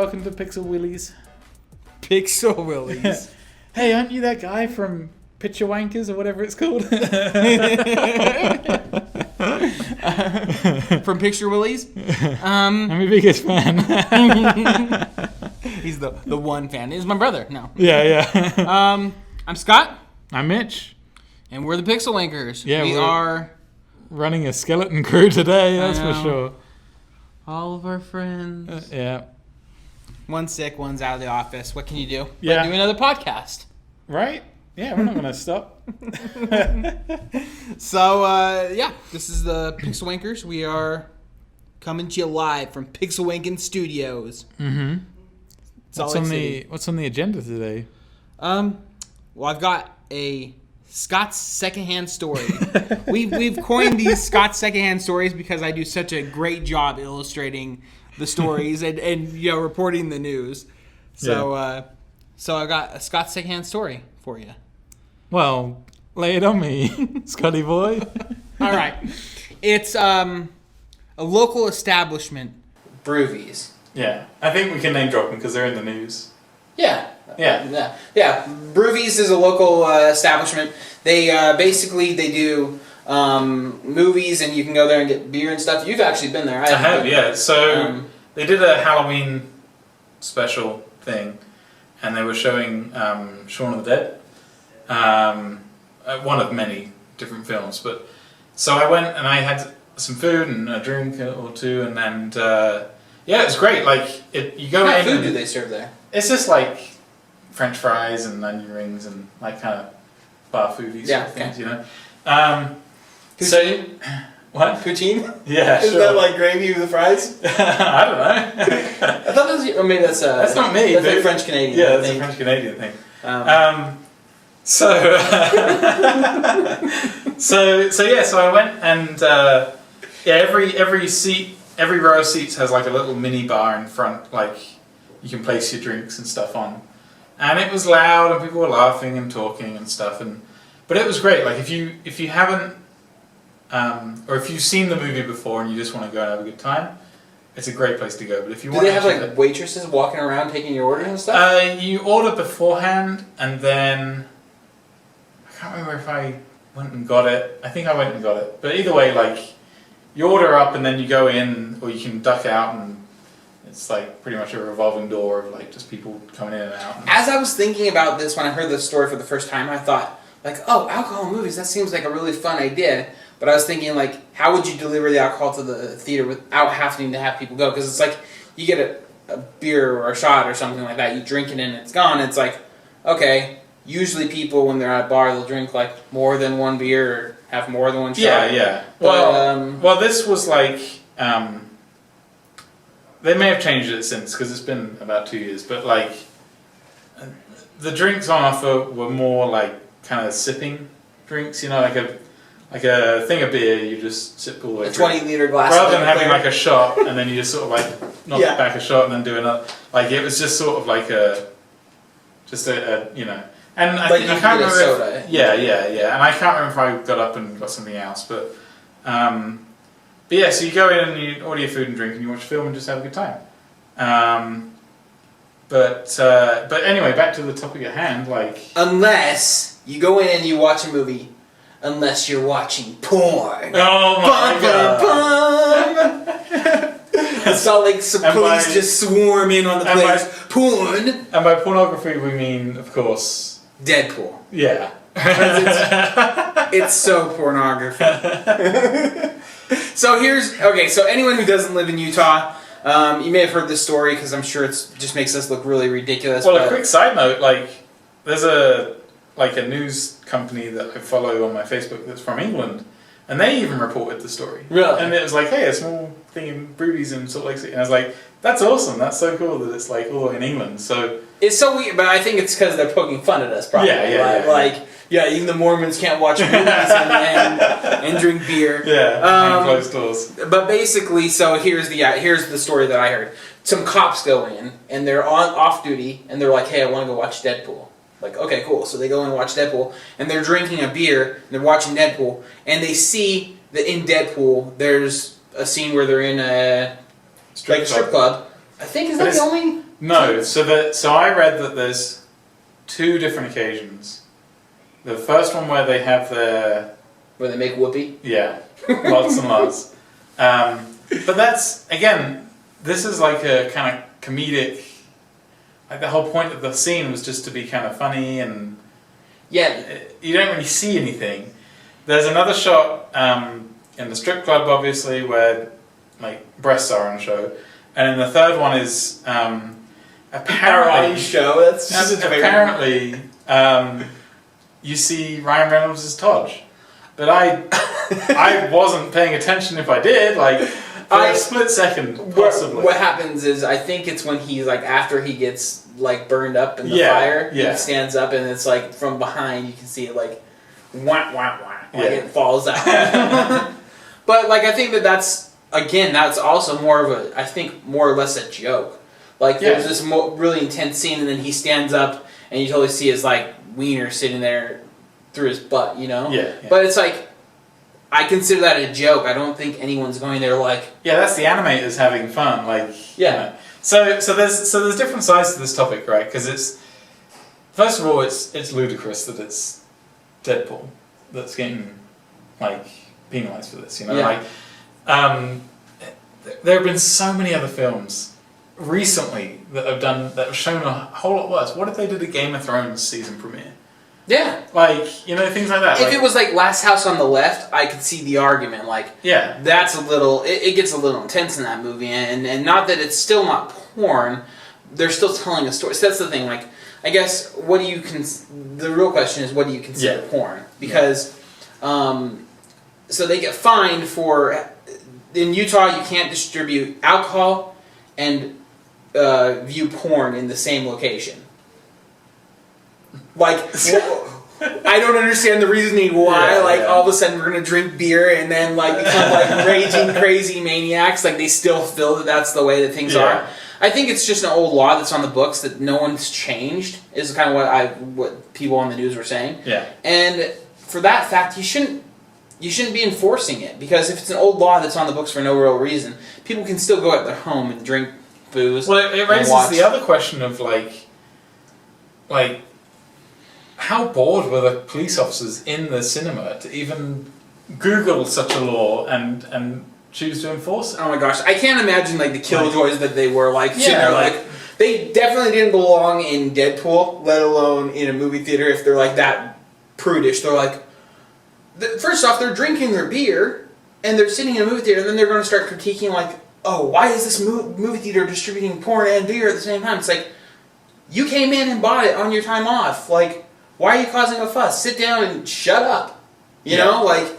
welcome to Pixel Willies. Pixel Willies. Hey, aren't you that guy from PixelWankers or whatever it's called? From Picture Willies? I'm your biggest fan. He's the one fan. He's my brother. No. Yeah. I'm Scott. I'm Mitch. And we're the PixelWankers. Yeah, we are running a skeleton crew today, that's for sure. All of our friends. Yeah. One's sick, one's out of the office. What can you do? Yeah. Do another podcast. Right? Yeah, we're not going to stop. So, this is the PixelWankers. We are coming to you live from PixelWankin Studios. Mm-hmm. What's on the agenda today? Well, I've got a Scott's secondhand story. We've coined these Scott's secondhand stories because I do such a great job illustrating the stories and reporting the news. So so I got a Scott's secondhand story for you. Well, lay it on me, Scotty boy. All right. It's a local establishment, Brewvies. Yeah, I think we can name drop them because they're in the news. Yeah. Yeah. Brewvies is a local establishment. They they do movies, and you can go there and get beer and stuff. You've actually been there. I have, yeah. So they did a Halloween special thing, and they were showing Shaun of the Dead, one of many different films. But so I went and I had some food and a drink or two, and it was great. Like you go in. What kind of food do they serve there? It's just like French fries and onion rings and like kind of bar foodie sort of things, you know. Poutine? What? Poutine? Yeah, Isn't that like gravy with the fries? I don't know. I thought that was, or maybe that's not me. That's a French Canadian. Yeah, that's a French Canadian thing. So I went and every row of seats has like a little mini bar in front, like you can place your drinks and stuff on. And it was loud and people were laughing and talking and stuff, but it was great. Like if you haven't or if you've seen the movie before and you just want to go and have a good time, it's a great place to go. But if you do they have like waitresses walking around taking your orders and stuff? You order beforehand, and then I can't remember if I went and got it. I think I went and got it. But either way, like you order up and then you go in, or you can duck out, and it's like pretty much a revolving door of like just people coming in and out. As I was thinking about this when I heard this story for the first time, I thought like, oh, alcohol movies, that seems like a really fun idea. But I was thinking like, how would you deliver the alcohol to the theater without having to have people go? Because it's like you get a beer or a shot or something like that, you drink it and it's gone. It's like, okay, usually people when they're at a bar, they'll drink like more than one beer or have more than one shot. Yeah. But, well, this was like, they may have changed it since because it's been about 2 years. But like, the drinks on offer were more like kind of sipping drinks. You know, like a thing of beer, you just sip all the way a through. 20-liter glass. Rather than having like a shot and then you just sort of like knock back a shot and then do another. Like it was just sort of like a you know. And I think I can't remember. Soda. Yeah. And I can't remember if I got up and got something else, but yeah. So you go in and you order your food and drink and you watch a film and just have a good time. But anyway, back to the topic at hand. Like unless you go in and you watch a movie. Unless you're watching porn. Oh my god! It's all like some police just swarm in on the place. Porn. And by pornography we mean, of course, Deadpool. Yeah. It's so pornography. So so anyone who doesn't live in Utah, you may have heard this story because I'm sure it just makes us look really ridiculous. Well, a quick side note, like there's a news company that I follow on my Facebook that's from England, and they even reported the story. Really? And it was like, hey, a small thing in Brewvies in Salt Lake City. And I was like, that's awesome. That's so cool that it's like all in England. So it's so weird, but I think it's because they're poking fun at us, probably. Yeah, even the Mormons can't watch movies and drink beer. Yeah, closed doors. But basically, so here's the story that I heard. Some cops go in, and they're off duty, and they're like, hey, I want to go watch Deadpool. Like, okay, cool. So they go and watch Deadpool, and they're drinking a beer, and they're watching Deadpool, and they see that in Deadpool, there's a scene where they're in a strip club. I think, is that the only No, so I read that there's 2 different occasions. The first one where they have their... Where they make whoopee? Yeah, lots and lots. But that's, again, this is like a kind of comedic... Like the whole point of the scene was just to be kind of funny and... Yeah. You don't really see anything. There's another shot in the strip club, obviously, where like breasts are on show. And then the third one is apparently... show, that's just apparently you see Ryan Reynolds as Todge. But I wasn't paying attention if I did, like, for a split second, possibly. What happens is, I think it's when he's, like, after he gets, like, burned up in the fire, he stands up and it's, like, from behind, you can see it, like, wah, wah, wah, like it falls out. But, like, I think that's, again, that's also more of a, I think, more or less a joke. Like, there's this really intense scene and then he stands up and you totally see his, like, wiener sitting there through his butt, you know? Yeah. But it's like, I consider that a joke. I don't think anyone's going there like... Yeah, that's the animators having fun, like... Yeah. You know. So there's different sides to this topic, right? Because it's... First of all, it's ludicrous that it's Deadpool that's getting, like, penalised for this, you know? Yeah. Like, there have been so many other films recently that have shown a whole lot worse. What did they do to Game of Thrones season premiere? Yeah. Like, you know, things like that. If it was like Last House on the Left, I could see the argument. Like, yeah, that's a little... It gets a little intense in that movie. And not that it's still not porn, they're still telling a story. So that's the thing. Like, I guess, what do you... the real question is, what do you consider porn? Because, so they get fined for... In Utah, you can't distribute alcohol and view porn in the same location. Like, I don't understand the reasoning why, all of a sudden we're going to drink beer and then, like, become, like, raging crazy maniacs. Like, they still feel that that's the way that things are. I think it's just an old law that's on the books that no one's changed, is kind of what people on the news were saying. Yeah. And for that fact, you shouldn't be enforcing it, because if it's an old law that's on the books for no real reason, people can still go at their home and drink booze. Well, it raises the other question of, like, how bored were the police officers in the cinema to even Google such a law and choose to enforce it? Oh my gosh, I can't imagine, like, the killjoys that they were, like, sitting there, like, they definitely didn't belong in Deadpool, let alone in a movie theater if they're, like, that prudish. They're like, first off, they're drinking their beer, and they're sitting in a movie theater, and then they're going to start critiquing, like, oh, why is this movie theater distributing porn and beer at the same time? It's like, you came in and bought it on your time off. Like, why are you causing a fuss? Sit down and shut up. You know? Like,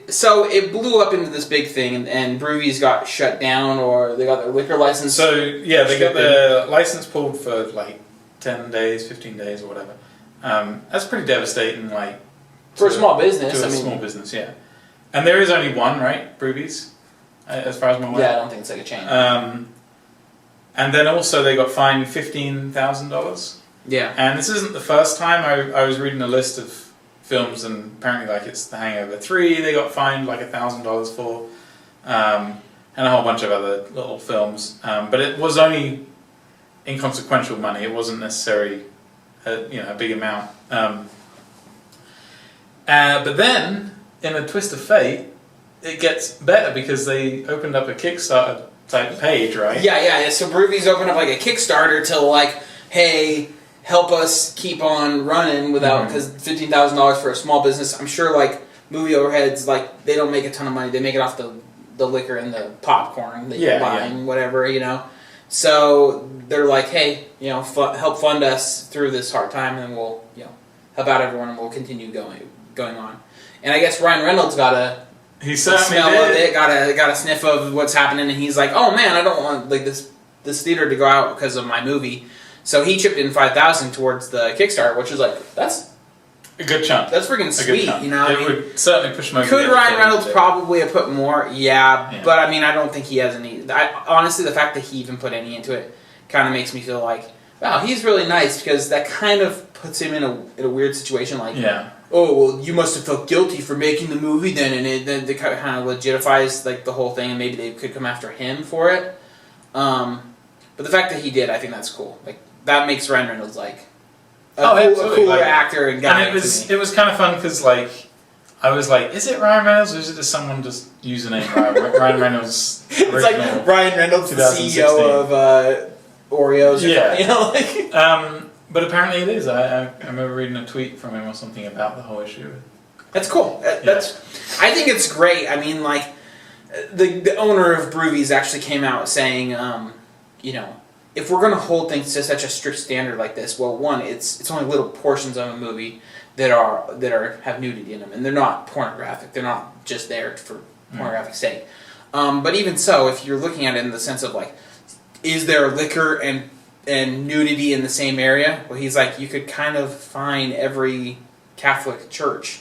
so it blew up into this big thing, and Brewvies got shut down, or they got their liquor license. So, yeah, they got their license pulled for, like, 10 days, 15 days, or whatever. That's pretty devastating, like... For a small business, To a small business, yeah. And there is only one, right? Brewvies? As far as I'm aware. Yeah, I don't think it's like a chain. And then also they got fined $15,000. Yeah. And this isn't the first time. I was reading a list of films, and apparently, like, it's The Hangover 3 they got fined like $1,000 for, and a whole bunch of other little films. But it was only inconsequential money. It wasn't necessarily a big amount. But then, in a twist of fate, it gets better because they opened up a Kickstarter type page, right? Yeah. So Brewvies opened up, like, a Kickstarter to, like, hey, help us keep on running without, because $15,000 for a small business, I'm sure, like, movie overheads, like, they don't make a ton of money. They make it off the liquor and the popcorn that you're buying, whatever, you know. So they're like, hey, help fund us through this hard time, and we'll, help out everyone, and we'll continue going on. And I guess Ryan Reynolds got a smell of it, got a sniff of what's happening, and he's like, oh man, I don't want, like, this theater to go out because of my movie. So he chipped in $5,000 towards the Kickstarter, which is like, that's a good chunk. That's freaking sweet, you know. It would certainly push my. Could Ryan Reynolds probably have put more? Yeah, but I mean, I don't think he has any. Honestly, the fact that he even put any into it kind of makes me feel like, wow, he's really nice, because that kind of puts him in a weird situation. Like, oh, well, you must have felt guilty for making the movie then, and it kind of legitifies, like, the whole thing, and maybe they could come after him for it. But the fact that he did, I think that's cool. Like that makes Ryan Reynolds like absolutely. a cooler Like, actor and guy. And it was kind of fun because like I was like, is it Ryan Reynolds or is it just someone just username Ryan Reynolds? It's like Ryan Reynolds, the CEO of Oreos. Yeah, you know, like. But apparently it is. I remember reading a tweet from him or something about the whole issue. That's cool. I think it's great. I mean, like the owner of Brewvies actually came out saying, you know, if we're going to hold things to such a strict standard like this, well, one, it's only little portions of a movie that have nudity in them, and they're not pornographic. They're not just there for pornographic sake. But even so, if you're looking at it in the sense of like, is there liquor and nudity in the same area? Well, he's like, you could kind of find every Catholic church,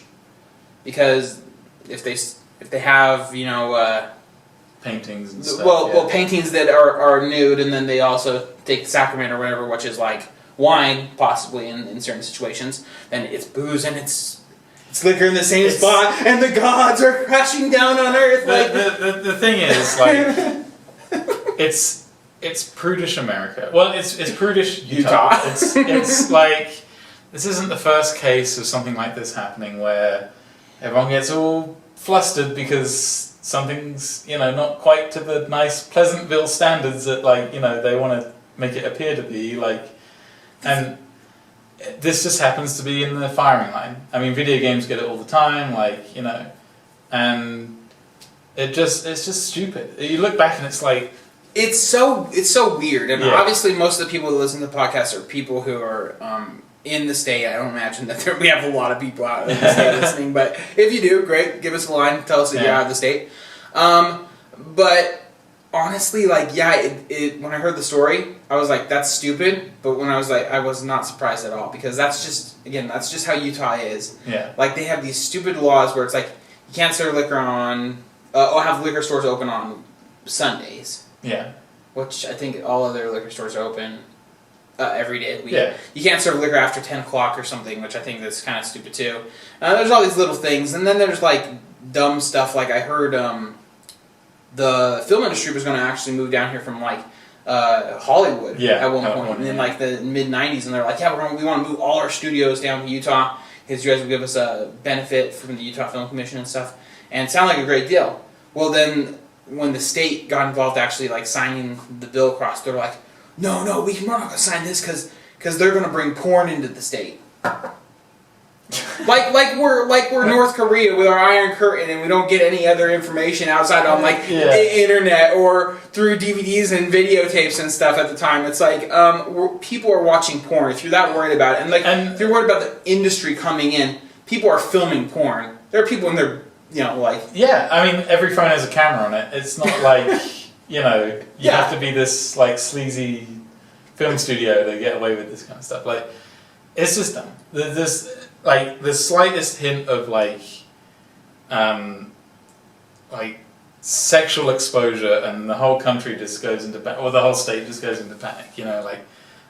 because if they have, you know, paintings and stuff. Well, paintings that are nude, and then they also take the sacrament or whatever, which is like wine, possibly in certain situations. Then it's booze and it's liquor in the same spot, and the gods are crashing down on earth. The thing is, like, it's prudish America. Well, it's prudish Utah. It's like, this isn't the first case of something like this happening where everyone gets all flustered because something's, you know, not quite to the nice Pleasantville standards that, like, you know, they want to make it appear to be, like, and this just happens to be in the firing line. I mean, video games get it all the time, like, you know, and it's just stupid. You look back and it's like, it's so weird, and obviously most of the people who listen to the podcast are people who are in the state. I don't imagine that we have a lot of people out in the state listening, but if you do, great, give us a line, tell us that you're out of the state. But honestly, like, when I heard the story, I was like, that's stupid, but when I was not surprised at all, because that's just how Utah is. Yeah. Like, they have these stupid laws where it's like, you can't serve liquor have liquor stores open on Sundays. Yeah. Which I think all other liquor stores are open every day of the week. Yeah. You can't serve liquor after 10 o'clock or something, which I think that's kind of stupid too. There's all these little things, and then there's like dumb stuff. Like I heard the film industry was going to actually move down here from like Hollywood at one point in like the mid 90s, and they're like, we want to move all our studios down to Utah because you guys will give us a benefit from the Utah Film Commission and stuff, and it sounded like a great deal. Well, then when the state got involved actually like signing the bill across, they're like, no, we're not going to sign this because they're going to bring porn into the state. like we're North Korea with our Iron Curtain, and we don't get any other information outside on like the internet or through DVDs and videotapes and stuff at the time. It's like people are watching porn. If you're that worried about it, and if you're worried about the industry coming in, people are filming porn. There are people in their I mean, every phone has a camera on it. It's not like, you know, you have to be this like sleazy film studio to get away with this kind of stuff. Like, it's just dumb. There's like the slightest hint of like sexual exposure, and the whole country just goes into panic, or the whole state just goes into panic. You know, like,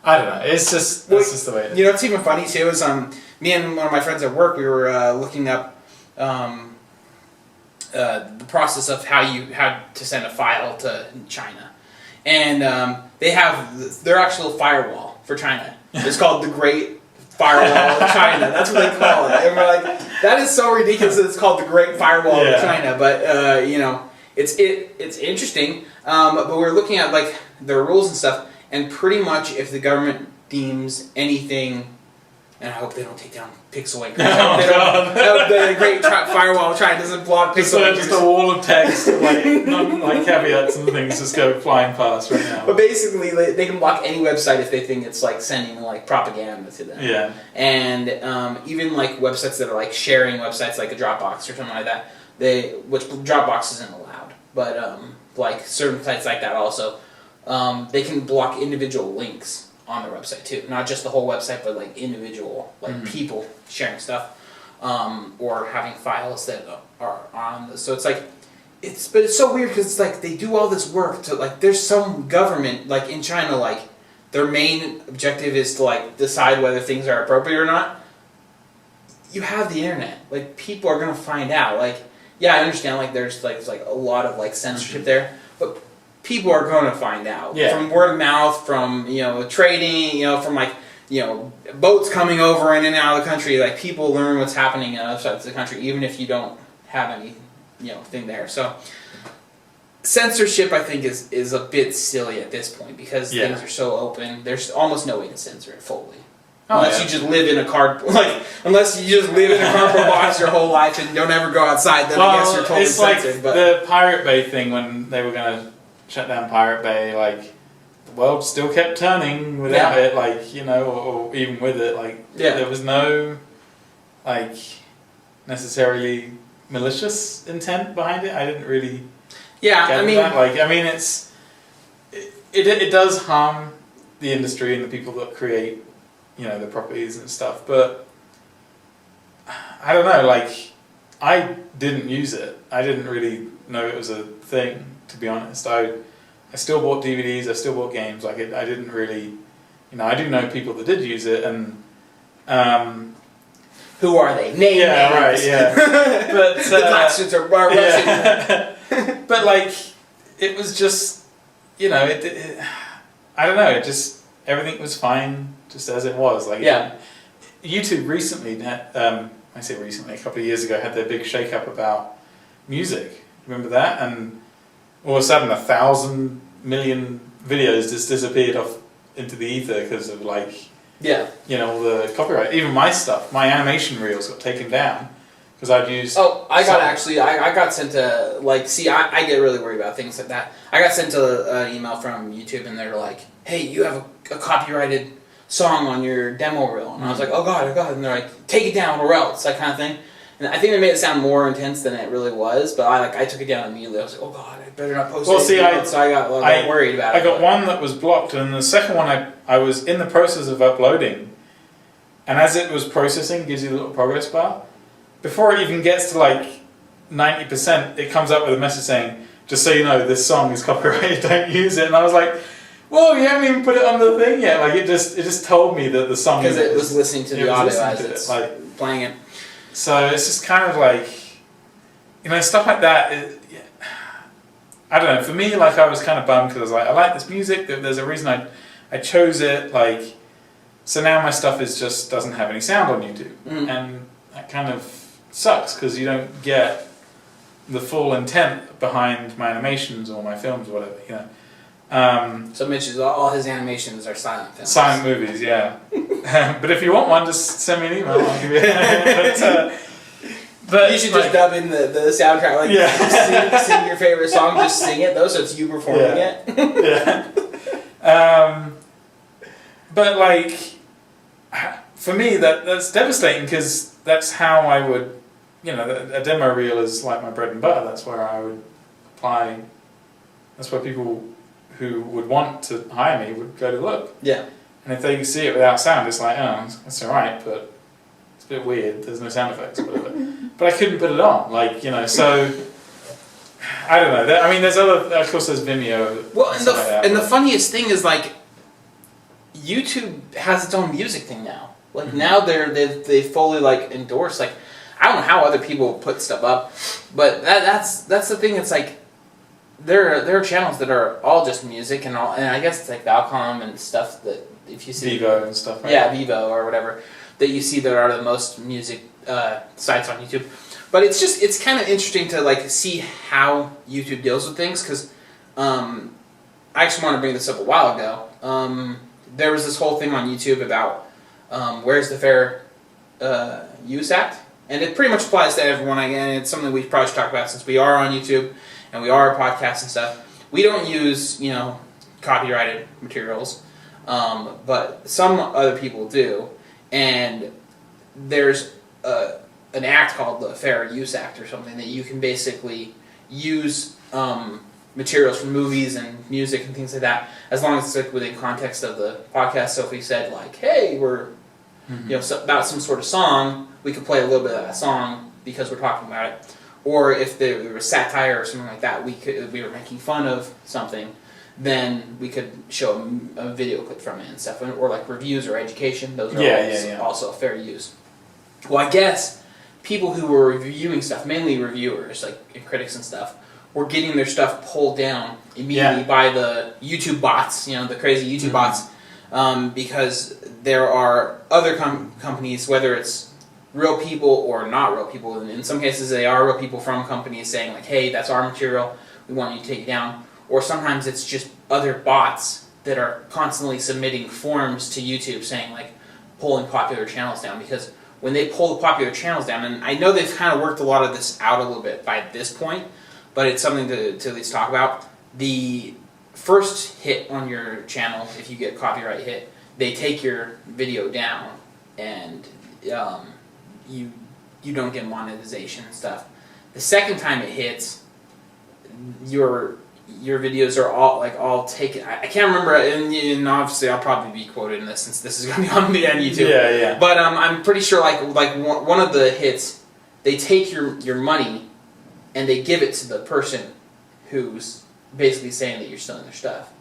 I don't know. It's just that's just the way it is. You know what's even funny too is me and one of my friends at work, we were looking up the process of how to send a file to China, and they have their actual firewall for China. It's called the Great Firewall of China. That's what they call it. And we're like, that is so ridiculous that it's called the Great Firewall of China. But you know, it's interesting. But we're looking at like their rules and stuff, and pretty much if the government deems anything. And I hope they don't take down PixelWankers. The Great Firewall of China doesn't block PixelWankers. Just a wall of text, like caveats and things just go flying past right now. But basically, they can block any website if they think it's like sending like propaganda to them. Yeah. And even like websites that are like sharing websites, like a Dropbox or something like that, which Dropbox isn't allowed, but like certain sites like that also, they can block individual links on their website too, not just the whole website, but like individual, like people sharing stuff, or having files that are on this. So it's like, but it's so weird because it's like they do all this work to like. There's some government like in China, like their main objective is to like decide whether things are appropriate or not. You have the internet, like people are gonna find out. Like, yeah, I understand. Like there's like a lot of like censorship there, but people are going to find out from word of mouth, from trading, from like boats coming over in and out of the country. Like people learn what's happening on other sides of the country, even if you don't have any thing there. So censorship, I think, is a bit silly at this point because things are so open. There's almost no way to censor it fully. Unless you just live in a cardboard box your whole life and don't ever go outside, then I guess you're totally censored. It's like the Pirate Bay thing when they were going to shut down Pirate Bay, like, the world still kept turning without it, like, or even with it, like, there was no, like, necessarily malicious intent behind it. I didn't really get that. Like, I mean, it does harm the industry and the people that create the properties and stuff, but I don't know, like, I didn't use it. I didn't really know it was a thing, to be honest. I still bought DVDs, I still bought games, like, I didn't really, I do know people that did use it, and, who are they? Name names. Right, yeah. But, the Claxons are rushing. But, like, it was just, I don't know, it just, everything was fine, just as it was. Like, YouTube recently, I say recently, a couple of years ago, had their big shake-up about music. Remember that? And all of a sudden, 1,000 million videos just disappeared off into the ether because of, like, all the copyright. Even my stuff, my animation reels got taken down because I'd used... Oh, I got sent a, like, see, I get really worried about things like that. I got sent an email from YouTube and they're like, hey, you have a copyrighted song on your demo reel. And I was like, oh god. And they're like, take it down or else, that kind of thing. And I think they made it sound more intense than it really was, but I took it down immediately. I was like, oh god, I better not post it. So I got worried about it. I got one that was blocked, and the second one I was in the process of uploading, and as it was processing, gives you a little progress bar. Before it even gets to like 90%, it comes up with a message saying, just so you know, this song is copyrighted, don't use it. And I was like, whoa, you haven't even put it on the thing yet. Like, it just told me that the song... Because it was listening to the audio as it's like playing it. So it's just kind of like, stuff like that. I don't know, for me, like, I was kind of bummed because I was like, I like this music, there's a reason I chose it, like, so now my stuff just doesn't have any sound on YouTube. And that kind of sucks because you don't get the full intent behind my animations or my films or whatever, So Mitch's, all his animations are silent films. Silent movies, yeah. But if you want one, just send me an email. I'll give you but you should just dub in the soundtrack, like sing your favorite song, just sing it though, so it's you performing it. But like, for me, that's devastating because that's how I would, a demo reel is like my bread and butter. That's where I would apply. That's where people who would want to hire me would go to look. Yeah. And if they see it without sound, it's like, oh, that's alright, but it's a bit weird. There's no sound effects or whatever. But I couldn't put it on, like, so I don't know. I mean, there's other, of course, there's Vimeo. Well, and the funniest thing is, like, YouTube has its own music thing now. Like, now they fully, like, endorse, like, I don't know how other people put stuff up, but that's the thing. It's like, there are channels that are all just music and I guess it's like Valcom and stuff that if you see Vivo and stuff. Right? Yeah, Vivo or whatever that you see that are the most music sites on YouTube. But it's kind of interesting to like see how YouTube deals with things because I actually wanted to bring this up a while ago. There was this whole thing on YouTube about where's the Fair Use Act, and it pretty much applies to everyone. Again, it's something we probably should talk about since we are on YouTube. And we are a podcast and stuff. We don't use, copyrighted materials, but some other people do. And there's an act called the Fair Use Act or something that you can basically use materials from movies and music and things like that, as long as it's like within context of the podcast. So if we said like, hey, we're about some sort of song, we could play a little bit of that song because we're talking about it. Or if there was satire or something like that, we were making fun of something, then we could show a video clip from it and stuff. Or like reviews or education, those are also fair use. Well, I guess people who were reviewing stuff, mainly reviewers, like and critics and stuff, were getting their stuff pulled down immediately by the YouTube bots, the crazy YouTube bots, because there are other companies, whether it's real people or not real people, and in some cases they are real people from companies saying like, hey, that's our material, we want you to take it down, or sometimes it's just other bots that are constantly submitting forms to YouTube saying like, pulling popular channels down, because when they pull the popular channels down, and I know they've kind of worked a lot of this out a little bit by this point, but it's something to at least talk about. The first hit on your channel, if you get copyright hit, they take your video down, and you don't get monetization and stuff. The second time it hits, your videos are all taken. I can't remember, and obviously I'll probably be quoted in this since this is going to be on YouTube. Yeah. But I'm pretty sure like one of the hits, they take your money and they give it to the person who's basically saying that you're stealing their stuff.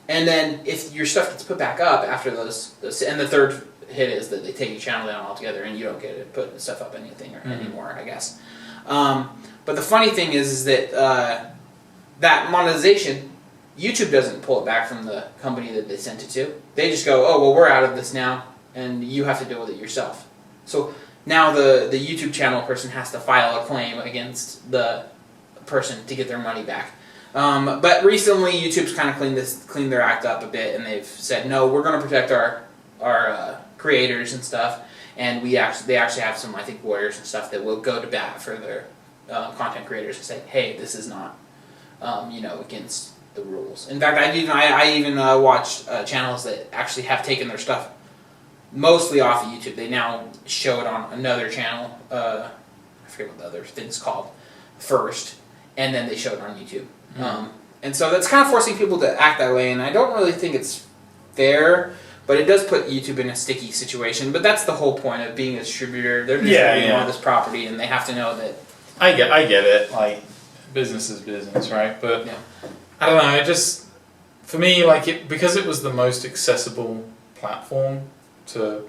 And then if your stuff gets put back up after those and the third hit is that they take your channel down altogether and you don't get to put stuff up anymore, I guess. But the funny thing is that that monetization, YouTube doesn't pull it back from the company that they sent it to. They just go, oh, well, we're out of this now, and you have to deal with it yourself. So now the YouTube channel person has to file a claim against the person to get their money back. But recently, YouTube's kind of cleaned their act up a bit, and they've said, no, we're going to protect our creators and stuff, and they actually have some, I think, lawyers and stuff that will go to bat for their content creators and say, hey, this is not against the rules. In fact, I even watched channels that actually have taken their stuff mostly off of YouTube. They now show it on another channel. I forget what the other thing's called first, and then they show it on YouTube. And so that's kind of forcing people to act that way, and I don't really think it's fair, but it does put YouTube in a sticky situation. But that's the whole point of being a distributor. They're distributing all this property, and they have to know that. I get it. Like, business is business, right? But I don't know. It just, for me, because it was the most accessible platform to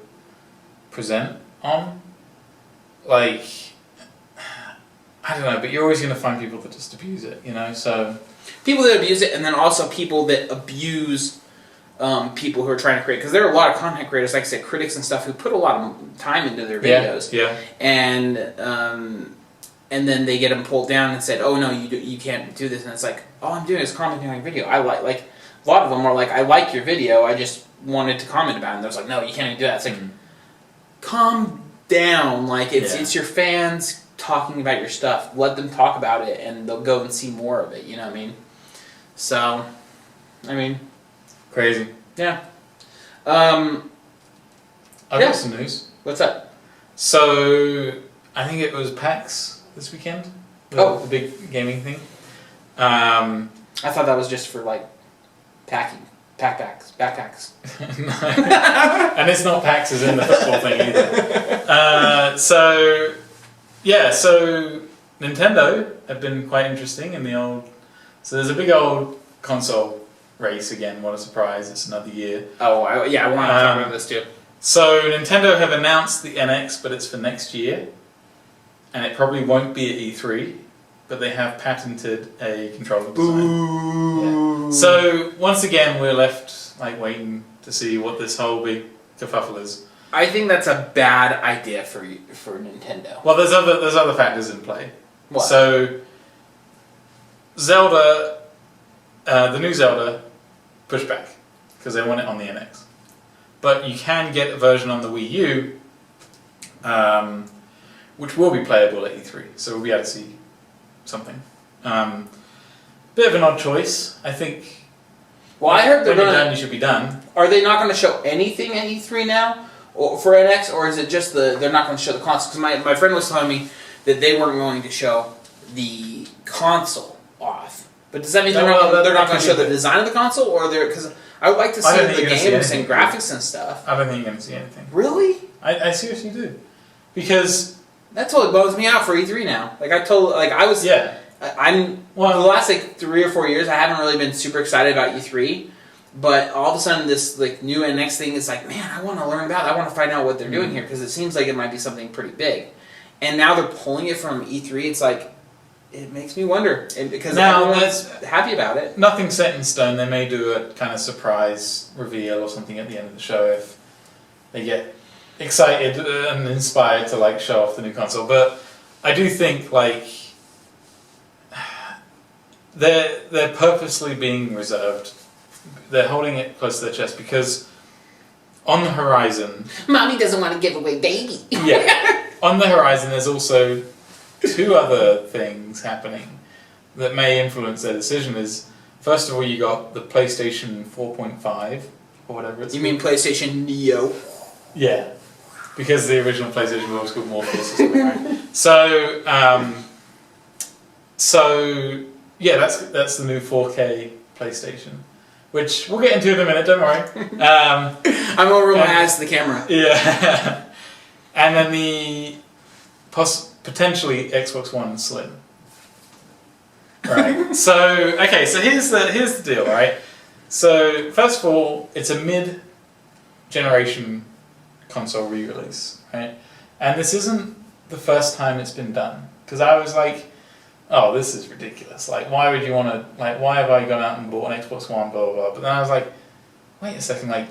present on. I don't know. But you're always going to find people that just abuse it, So people that abuse it, and then also people that abuse people who are trying to create. Because there are a lot of content creators, like I said, critics and stuff, who put a lot of time into their videos. Yeah. And then they get them pulled down and said, oh no, you can't do this. And it's like, all I'm doing is commenting on your video. I like a lot of them are like, I like your video, I just wanted to comment about it. And they're like, no, you can't even do that. It's like, calm down. Like, it's your fans talking about your stuff. Let them talk about it, and they'll go and see more of it. You know what I mean? So, crazy. Yeah. I've got some news. What's up? So, I think it was PAX this weekend. The big gaming thing. I thought that was just for backpacks. And it's not PAX as in the football thing either. So Nintendo have been quite interesting in the old. So there's a big old console race again. What a surprise! It's another year. Oh, I want to talk about this too. So Nintendo have announced the NX, but it's for next year. And it probably won't be at E3, but they have patented a controller design. Yeah. So once again, we're left waiting to see what this whole big kerfuffle is. I think that's a bad idea for Nintendo. Well, there's other factors in play. What? So Zelda, the new Zelda, pushed back because they want it on the NX, but you can get a version on the Wii U. Which will be playable at E3, so we'll be able to see something. Bit of an odd choice, I think. Well, I heard when you're done, you should be done. Are they not going to show anything at E3 now, or for NX, or is it just they're not going to show the console? Because my friend was telling me that they weren't going to show the console off. But does that mean they're not going to show the design of the console, or because I would like to see the games and graphics and stuff. I don't think you're going to see anything. Really? I seriously do, because. That totally bugs me out for E3 now. I'm the last 3 or 4 years I haven't really been super excited about E3, but all of a sudden this new NX thing is man, I want to learn about it. I want to find out what they're doing here because it seems like it might be something pretty big. And now they're pulling it from E3. It's it makes me wonder, and because Now, everyone's happy about it. Nothing set in stone. They may do a kind of surprise reveal or something at the end of the show if they get excited and inspired to like show off the new console. But I do think like they're purposely being reserved. They're holding it close to their chest because on the horizon, Mommy doesn't want to give away baby. yeah, on the horizon there's also two other things happening that may influence their decision. Is first of all, you got the PlayStation 4.5 or whatever it's You called. mean PlayStation Neo? Yeah, because the original PlayStation was called Morpheus or something, right? So yeah, that's the new 4K PlayStation, which we'll get into in a minute. Don't worry. I'm gonna roll my eyes to the camera. Yeah, and then the potentially Xbox One Slim. Right. So here's the deal, right? So first of all, it's a mid-generation console re-release, right? And this isn't the first time it's been done, because I was like, oh, this is ridiculous. Like, why would you want to, like, why have I gone out and bought an Xbox One, blah, blah, blah. But then I was like, wait a second, like,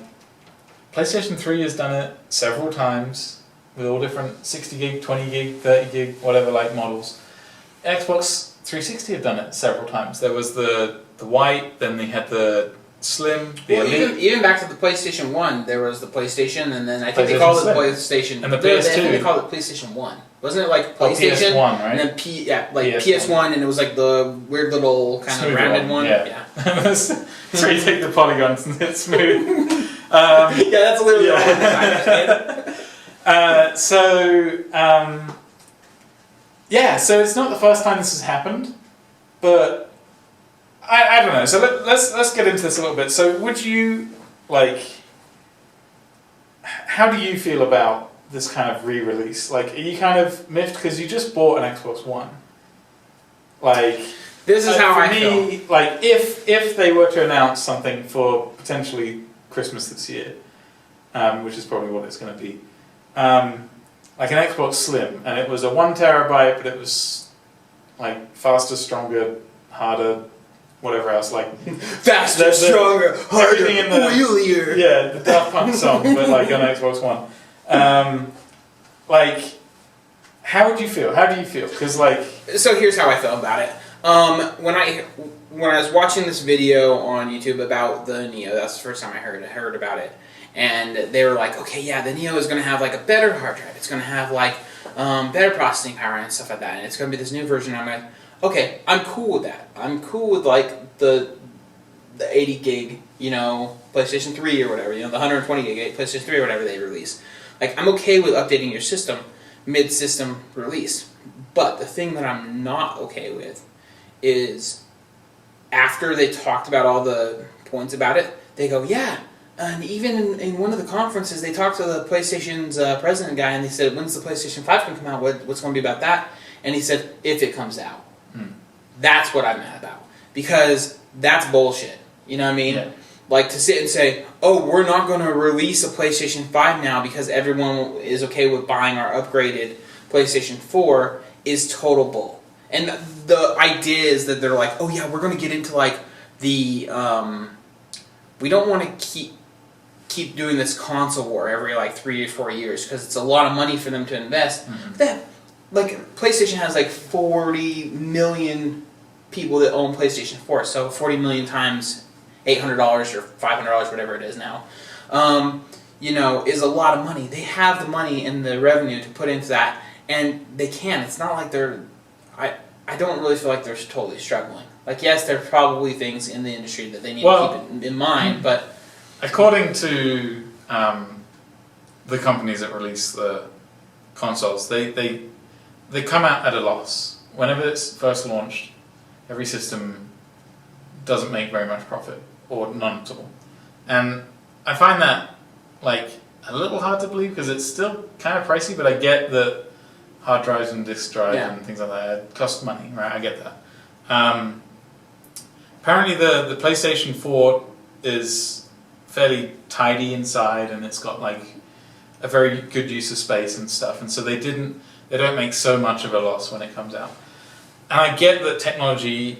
PlayStation 3 has done it several times with all different 60 gig, 20 gig, 30 gig, whatever, like, models. Xbox 360 have done it several times. There was the white, then they had the Slim, the Elite. Even back to the PlayStation 1, there was the PlayStation, and then I think they called it PlayStation. And the PS2. I think they called it PlayStation 1. Wasn't it like PlayStation? PS1, right? And then PS1, and it was like the weird little kind Smooth of rounded one. Yeah. So you take the polygons and it's smooth. Yeah, that's literally all so it's not the first time this has happened, but I don't know. So let's get into this a little bit. So would you how do you feel about this kind of re-release? Like, are you kind of miffed because you just bought an Xbox One? Like, this is how for I me, feel. like if they were to announce something for potentially Christmas this year, which is probably what it's going to be, like an Xbox Slim, and it was a 1 terabyte, but it was like faster, stronger, harder, whatever else, like Faster, stronger, harder, everything in the wheelier. yeah, the Daft Punk song, but like on Xbox One. Like, how would you feel? How do you feel? Because like, so here's how I felt about it. When I was watching this video on YouTube about the Neo, that's the first time I heard about it, and they were like, okay, yeah, the Neo is going to have like a better hard drive. It's going to have like better processing power and stuff like that, and it's going to be this new version. I'm like, okay, I'm cool with that. I'm cool with like the 80 gig, PlayStation 3 or whatever, the 120 gig PlayStation 3 or whatever they release. Like, I'm okay with updating your system mid-system release. But the thing that I'm not okay with is after they talked about all the points about it, they go, yeah, and even in one of the conferences, they talked to the PlayStation's president guy, and they said, when's the PlayStation 5 going to come out? What's going to be about that? And he said, if it comes out. That's what I'm mad about. Because that's bullshit. You know what I mean? Yeah. Like, to sit and say, oh, we're not going to release a PlayStation 5 now because everyone is okay with buying our upgraded PlayStation 4 is total bull. And the idea is that they're like, oh yeah, we're going to get into like the, we don't want to keep doing this console war every like 3 or 4 years because it's a lot of money for them to invest. That, like, PlayStation has like 40 million people that own PlayStation 4, so 40 million times $800 or $500, whatever it is now, is a lot of money. They have the money and the revenue to put into that, and they can. It's not like they're... I don't really feel like they're totally struggling. Like, yes, there are probably things in the industry that they need to keep in mind, but... According to the companies that release the consoles, they come out at a loss. Whenever it's first launched, every system doesn't make very much profit, or none at all. And I find that like a little hard to believe because it's still kind of pricey, but I get that hard drives and disk drives and things like that cost money, right? I get that. Apparently the PlayStation 4 is fairly tidy inside, and it's got like a very good use of space and stuff, and so they don't make so much of a loss when it comes out. I get that technology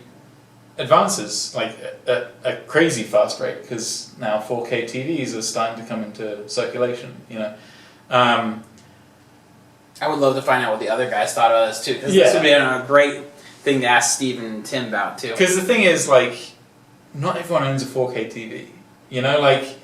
advances like at a crazy fast rate because now 4K TVs are starting to come into circulation. I would love to find out what the other guys thought of this too, because this would be a great thing to ask Steve and Tim about too. Because the thing is, like, not everyone owns a 4K TV. Like,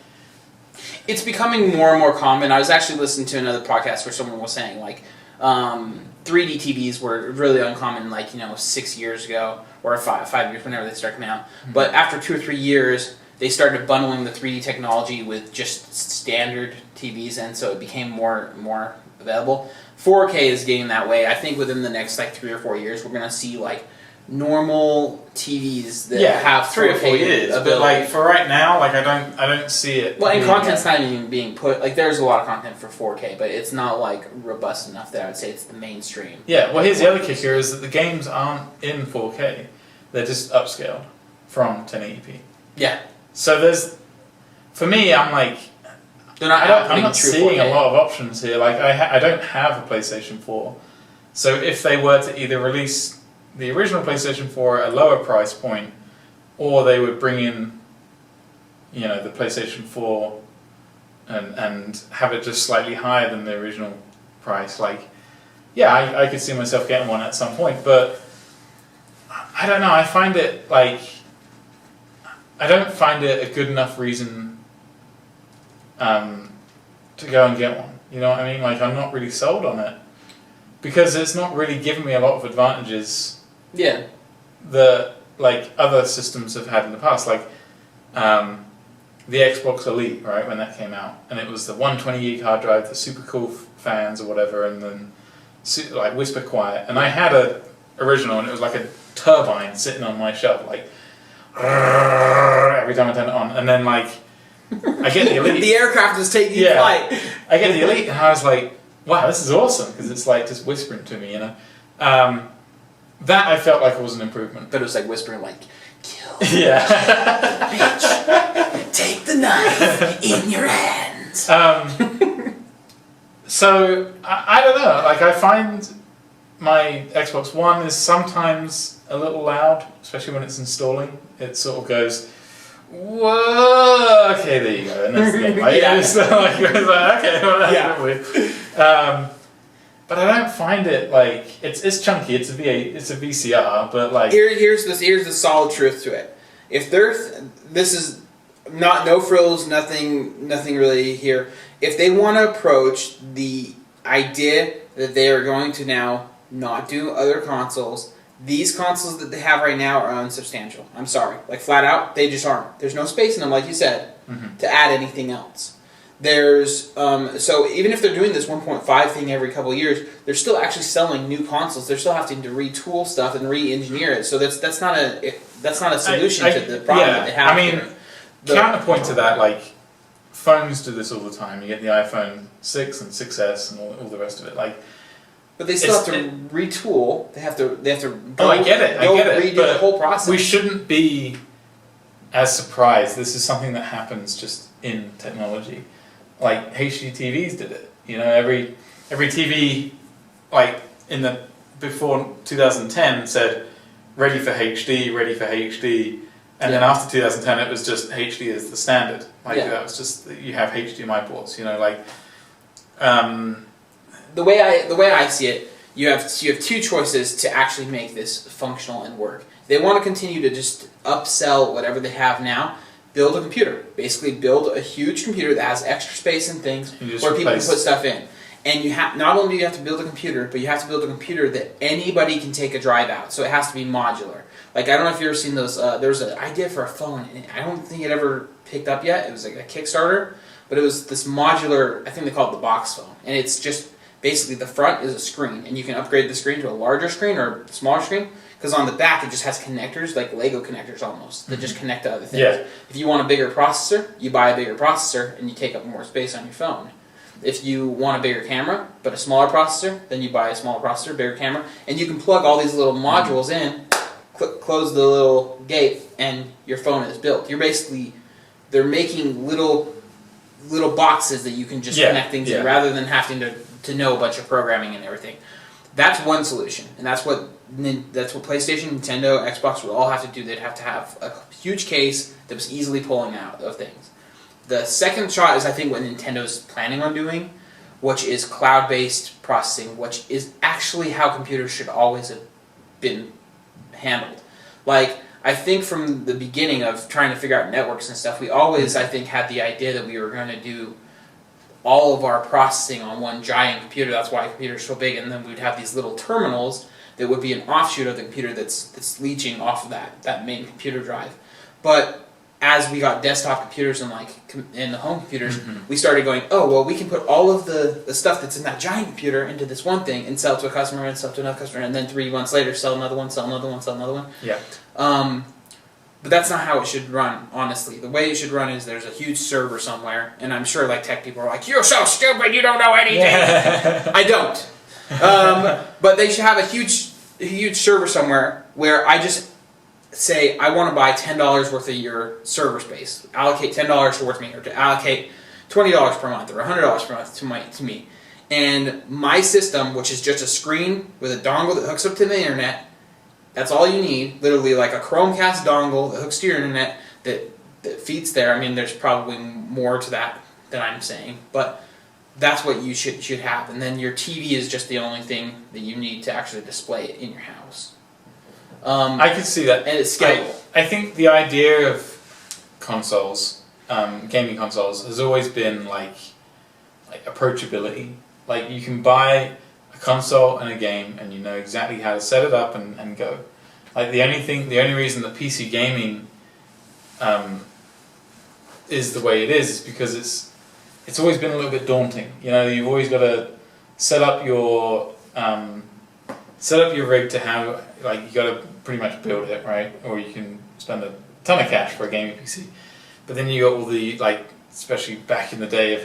it's becoming more and more common. I was actually listening to another podcast where someone was saying like 3D TVs were really uncommon, like 6 years ago or 5 years, whenever they started coming out. Mm-hmm. But after 2 or 3 years, they started bundling the 3D technology with just standard TVs, and so it became more available. 4K is getting that way. I think within the next like 3 or 4 years, we're gonna see like normal TVs that have 3 or 4 years. ability. But like for right now, like I don't see it. Well, and content's not even being put. Like there's a lot of content for 4K, but it's not like robust enough that I would say it's the mainstream. Yeah. Well, here's the other kicker: is that the games aren't in 4K; they're just upscaled from 1080p. Yeah. So for me, I'm like, I'm not seeing 4K. A lot of options here. Like I don't have a PlayStation 4, so if they were to either release the original PlayStation 4 at a lower price point, or they would bring in, the PlayStation 4 and have it just slightly higher than the original price. Like, yeah, I could see myself getting one at some point, but I don't know. I find it like I don't find it a good enough reason to go and get one. You know what I mean? Like, I'm not really sold on it because it's not really giving me a lot of advantages. Yeah. That like other systems have had in the past, like the Xbox Elite, right, when that came out, and it was the 120 gig hard drive, the super cool fans or whatever, and then like whisper quiet. And I had a original, and it was like a turbine sitting on my shelf, like every time I turn it on, and then like I get the Elite. The aircraft is taking flight. I get the Elite, and I was like, wow, this is awesome because it's like just whispering to me, That I felt like it was an improvement. But it was like whispering, like, kill. Yeah. Bitch. Take the knife in your hands. So, I don't know. Like, I find my Xbox One is sometimes a little loud, especially when it's installing. It sort of goes, whoa, okay, there you go. And that's the game. Like, it's like, okay, well, that's weird. But I don't find it like it's chunky. It's a VCR, but like here's the solid truth to it. If this is no frills, nothing really here. If they want to approach the idea that they are going to now not do other consoles, these consoles that they have right now are unsubstantial. I'm sorry, like flat out, they just aren't. There's no space in them, like you said, to add anything else. There's so even if they're doing this 1.5 thing every couple of years, they're still actually selling new consoles. They're still having to retool stuff and re-engineer it. So that's not a solution to the problem that they have. I mean, counterpoint to that, like phones do this all the time. You get the iPhone 6 and 6S and all the rest of it. Like, but they still have to retool. They have to. Go, I get it. Redo the whole process. We shouldn't be as surprised. This is something that happens just in technology. Like HD TVs did it, every TV, like before 2010 said ready for HD, and then after 2010 it was just HD is the standard. Like that was just you have HDMI ports, The way I see it, you have two choices to actually make this functional and work. They want to continue to just upsell whatever they have now. Build a computer. Basically, build a huge computer that has extra space and things where people can put stuff in. And not only do you have to build a computer, but you have to build a computer that anybody can take a drive out. So it has to be modular. Like, I don't know if you've ever seen those. There was an idea for a phone, and I don't think it ever picked up yet. It was like a Kickstarter, but it was this modular. I think they call it the box phone, and it's just basically the front is a screen, and you can upgrade the screen to a larger screen or a smaller screen. Because on the back it just has connectors, like Lego connectors almost, that just connect to other things. Yeah. If you want a bigger processor, you buy a bigger processor and you take up more space on your phone. If you want a bigger camera, but a smaller processor, then you buy a smaller processor, bigger camera, and you can plug all these little modules in, close the little gate, and your phone is built. They're making little boxes that you can just connect things in rather than having to know a bunch of programming and everything. That's one solution, and that's what PlayStation, Nintendo, Xbox would all have to do. They'd have to have a huge case that was easily pulling out of things. The second shot is, I think, what Nintendo's planning on doing, which is cloud-based processing, which is actually how computers should always have been handled. Like, I think from the beginning of trying to figure out networks and stuff, we always, I think, had the idea that we were going to do all of our processing on one giant computer. That's why computers are so big, and then we'd have these little terminals that would be an offshoot of the computer that's leeching off of that main computer drive. But as we got desktop computers and in the home computers, we started going, oh, well, we can put all of the stuff that's in that giant computer into this one thing and sell it to a customer and sell it to another customer, and then 3 months later sell another one, sell another one, sell another one. Yeah. But that's not how it should run, honestly. The way it should run is there's a huge server somewhere, and I'm sure tech people are like, you're so stupid, you don't know anything. Yeah. I don't. But they should have a huge server somewhere where I just say, I want to buy $10 worth of your server space. Allocate $10 towards me, or to allocate $20 per month, or $100 per month to me. And my system, which is just a screen with a dongle that hooks up to the internet, that's all you need, literally like a Chromecast dongle that hooks to your internet that feeds there. I mean, there's probably more to that than I'm saying, but that's what you should have. And then your TV is just the only thing that you need to actually display it in your house. I can see that. And it's scalable. I think the idea of consoles, gaming consoles, has always been like approachability. Like, you can buy a console and a game, and you know exactly how to set it up and go. Like, the only reason that PC gaming is the way it is because it's always been a little bit daunting. You know, you've always got to set up your rig to have, you got to pretty much build it, right? Or you can spend a ton of cash for a gaming PC. But then you got all the, especially back in the day of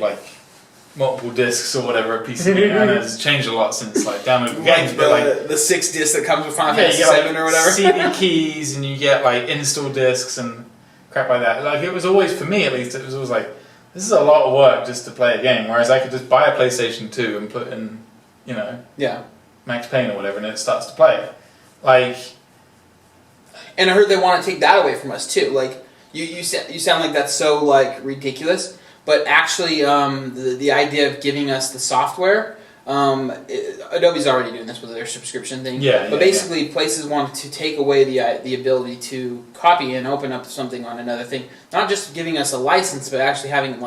multiple discs or whatever a PC and it's changed a lot since downloading games. But the 6 discs that comes with Final Fantasy 7 or whatever. CD keys, and you get install discs and crap like that. It was always, for me at least, it was always this is a lot of work just to play a game. Whereas I could just buy a PlayStation 2 and put in, Max Payne or whatever, and it starts to play. And I heard they want to take that away from us too. You sound like that's so ridiculous, but actually the idea of giving us the software, Adobe's already doing this with their subscription thing. But basically, places want to take away the ability to copy and open up something on another thing. Not just giving us a license, but actually having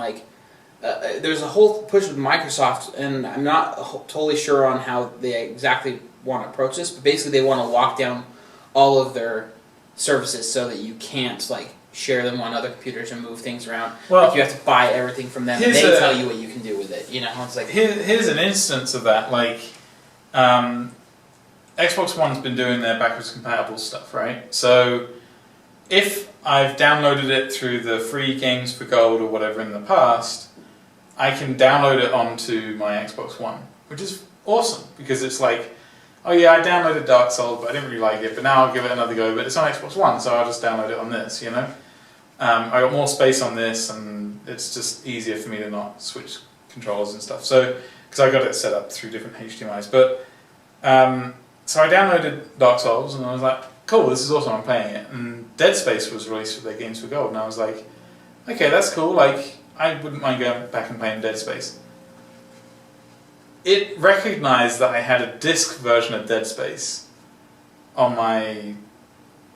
there's a whole push with Microsoft, and I'm not totally sure on how they exactly want to approach this, but basically they want to lock down all of their services so that you can't share them on other computers and move things around. Well, you have to buy everything from them, and they tell you what you can do with it. It's here's an instance of that. Xbox One's been doing their backwards compatible stuff, right? So if I've downloaded it through the free Games for Gold or whatever in the past, I can download it onto my Xbox One, which is awesome because it's oh yeah, I downloaded Dark Souls, but I didn't really like it, but now I'll give it another go, but it's on Xbox One, so I'll just download it on this, I got more space on this, and it's just easier for me to not switch controls and stuff, so, because I got it set up through different HDMIs, but, so I downloaded Dark Souls, and I was like, cool, this is awesome, I'm playing it, and Dead Space was released with their Games for Gold, and I was like, okay, that's cool, I wouldn't mind going back and playing Dead Space. It recognized that I had a disc version of Dead Space on my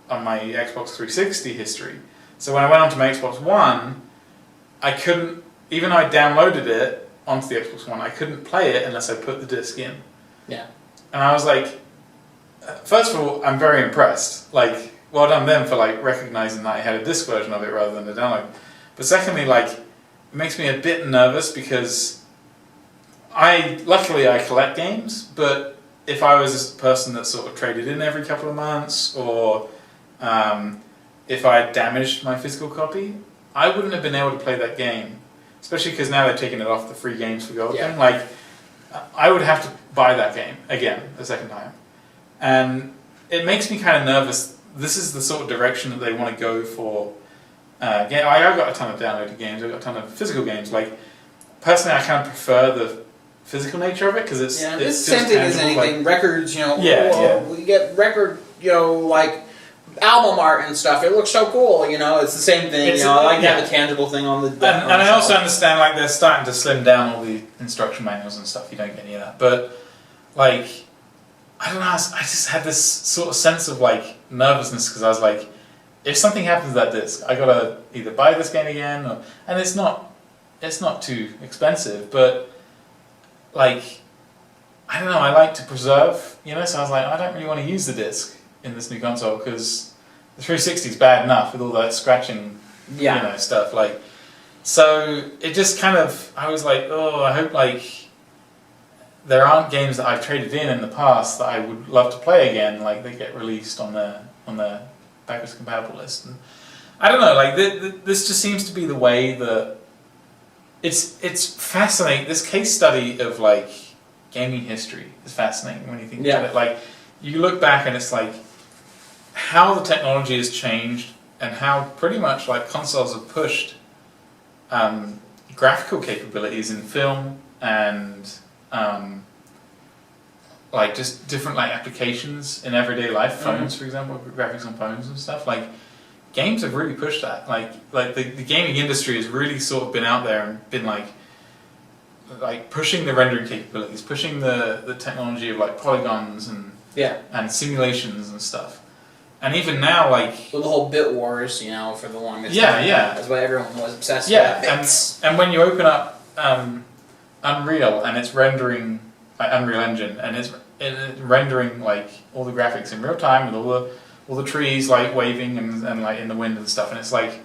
Xbox 360 history. So when I went onto my Xbox One, I couldn't, even though I downloaded it onto the Xbox One, I couldn't play it unless I put the disc in. Yeah. And I was first of all, I'm very impressed. Well done them for recognizing that I had a disc version of it rather than a download. But secondly, it makes me a bit nervous because luckily I collect games, but if I was a person that sort of traded in every couple of months, or if I had damaged my physical copy, I wouldn't have been able to play that game. Especially because now they're taking it off the free Games for Gold thing. I would have to buy that game again the second time. And it makes me kind of nervous. This is the sort of direction that they want to go for. I've got a ton of downloaded games, I've got a ton of physical games. Personally, I kind of prefer physical nature of it because it's it's it's the same just thing as tangible, anything. Records, Yeah. we get record, like album art and stuff. It looks so cool, It's the same thing. It's I like to yeah. have a tangible thing on the. And I also understand like they're starting to slim down all the instruction manuals and stuff. You don't get any of that, but like I don't know. I just had this sort of sense of like nervousness because I was like, if something happens to that disc, I gotta either buy this game again, and it's not too expensive, but like I don't know. I like to preserve, so I was like, I don't really want to use the disc in this new console because the 360 is bad enough with all that scratching, stuff. Like, so it just kind of, I was like, oh, I hope like there aren't games that I've traded in the past that I would love to play again. Like they get released on the backwards compatible list. And I don't know. Like this just seems to be the way that it's fascinating. This case study of like gaming history is fascinating when you think about it. Like you look back and it's like how the technology has changed and how pretty much like consoles have pushed graphical capabilities in film and like just different like applications in everyday life, phones for example, graphics on phones and stuff. Like games have really pushed that. Like the gaming industry has really sort of been out there and been like pushing the rendering capabilities, pushing the technology of like polygons and simulations and stuff. And even now, like with the whole bit wars, for the longest time, that's why everyone was obsessed with bits. And when you open up Unreal and it's rendering like Unreal Engine and it's rendering like all the graphics in real time with all the trees like waving and like in the wind and stuff, and it's like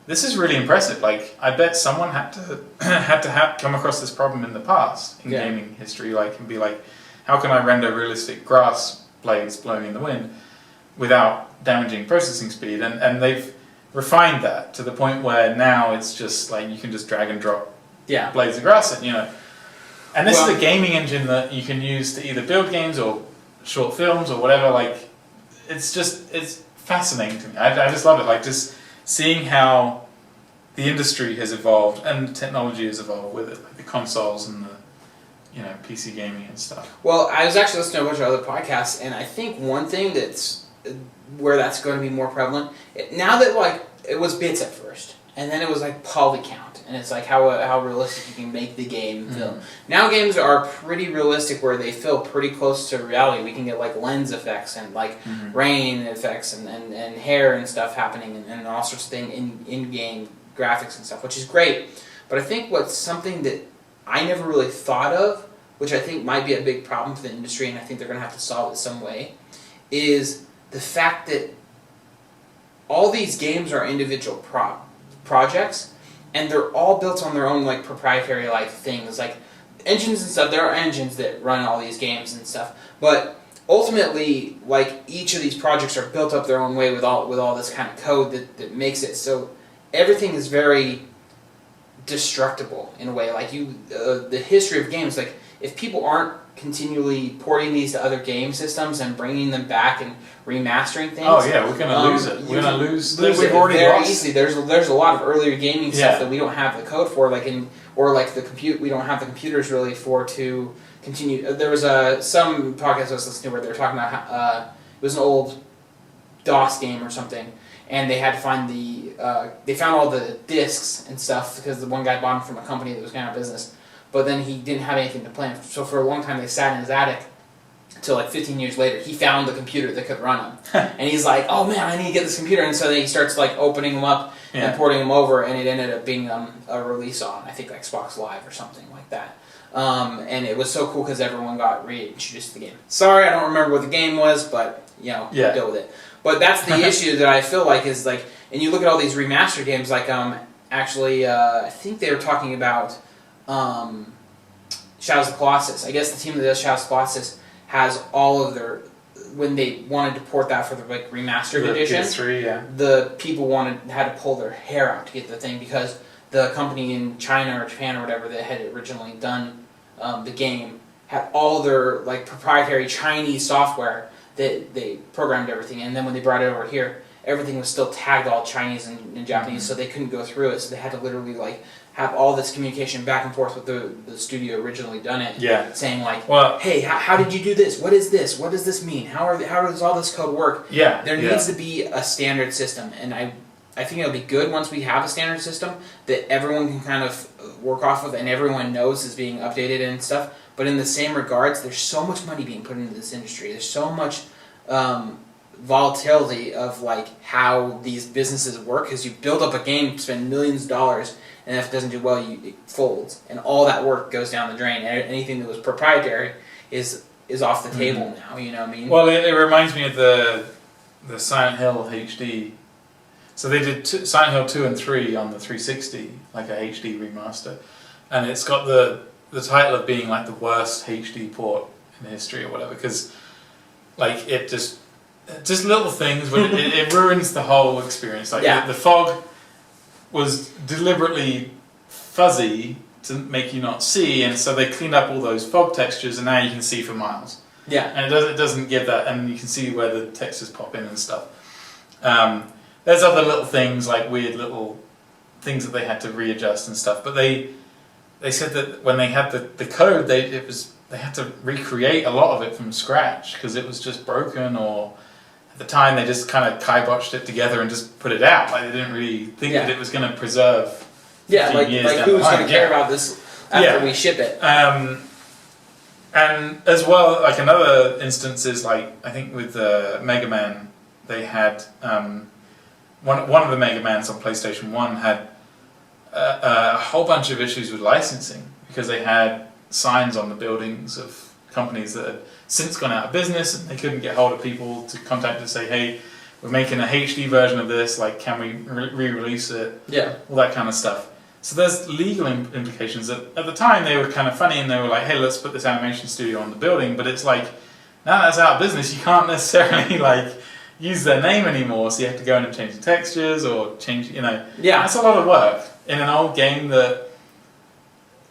this is really impressive. Like I bet someone had to come across this problem in the past in gaming history, like and be like, how can I render realistic grass blades blowing in the wind without damaging processing speed, and they've refined that to the point where now it's just like you can just drag and drop blades of grass in, and this is a gaming engine that you can use to either build games or short films or whatever. Like it's fascinating to me. I just love it, like just seeing how the industry has evolved and the technology has evolved with it, like the consoles and the PC gaming and stuff. Well, I was actually listening to a bunch of other podcasts, and I think one thing where that's going to be more prevalent now that like it was bits at first, and then it was like poly count, and it's like how realistic you can make the game feel. Now games are pretty realistic where they feel pretty close to reality. We can get like lens effects and like rain effects and hair and stuff happening and all sorts of things in game graphics and stuff, which is great. But I think what's something that I never really thought of, which I think might be a big problem for the industry, and I think they're going to have to solve it some way, is the fact that all these games are individual projects, and they're all built on their own like proprietary like things, like engines and stuff. There are engines that run all these games and stuff, but ultimately, like each of these projects are built up their own way with all this kind of code that makes it so everything is very destructible in a way. Like the history of games, like if people aren't continually porting these to other game systems and bringing them back and remastering things. Oh yeah, we're gonna lose it. We're gonna lose it we've already very lost. easily. There's a lot of earlier gaming stuff that we don't have the code for, like we don't have the computers really for to continue. There was some podcast I was listening to where they were talking about how, it was an old DOS game or something, and they had to find they found all the discs and stuff because the one guy bought them from a company that was going out of business. But then he didn't have anything to play him. So for a long time they sat in his attic until like 15 years later. He found the computer that could run them. And he's like, oh man, I need to get this computer. And so then he starts like opening them up and porting them over, and it ended up being a release on, I think, like Xbox Live or something like that. And it was so cool because everyone got reintroduced to the game. Sorry, I don't remember what the game was, but deal with it. But that's the issue that I feel like is like, and you look at all these remastered games, like actually I think they were talking about Shadows of the Colossus. I guess the team that does Shadows of the Colossus has all of their, when they wanted to port that for the like remastered edition, PS3, the people had to pull their hair out to get the thing because the company in China or Japan or whatever that had originally done the game had all their like proprietary Chinese software that they programmed everything, and then when they brought it over here, everything was still tagged all Chinese and Japanese, so they couldn't go through it. So they had to literally like have all this communication back and forth with the studio originally done it. Yeah. Saying like, Well, hey, how did you do this? What is this? What does this mean? How does all this code work? Yeah. There needs to be a standard system, and I think it'll be good once we have a standard system that everyone can kind of work off of and everyone knows is being updated and stuff. But in the same regards, there's so much money being put into this industry. There's so much volatility of like how these businesses work, because you build up a game, spend millions of dollars, and if it doesn't do well, it folds, and all that work goes down the drain. Anything that was proprietary is off the table now. You know what I mean? Well, it reminds me of the Silent Hill HD. So they did Silent Hill 2 and 3 on the 360, like a HD remaster, and it's got the title of being like the worst HD port in history or whatever, because like it just little things, but it ruins the whole experience. Like the fog was deliberately fuzzy to make you not see, and so they cleaned up all those fog textures, and now you can see for miles. Yeah, and it doesn't give that, and you can see where the textures pop in and stuff. There's other little things, like weird little things that they had to readjust and stuff, but they said that when they had the code, they had to recreate a lot of it from scratch because it was just broken, or at the time they just kind of kiboshed it together and just put it out. Like they didn't really think that it was going to preserve. Yeah, like who's going to care about this after we ship it? And as well, like another instance is like I think with Mega Man, they had one of the Mega Mans on PlayStation 1 had a whole bunch of issues with licensing because they had signs on the buildings of companies that had since gone out of business, and they couldn't get hold of people to contact to say, hey, we're making a HD version of this, like can we re-release it? Yeah. All that kind of stuff. So there's legal implications. At the time they were kind of funny, and they were like, hey, let's put this animation studio on the building, but it's like, now that's out of business, you can't necessarily like use their name anymore, so you have to go in and change the textures or change, Yeah. That's a lot of work in an old game that,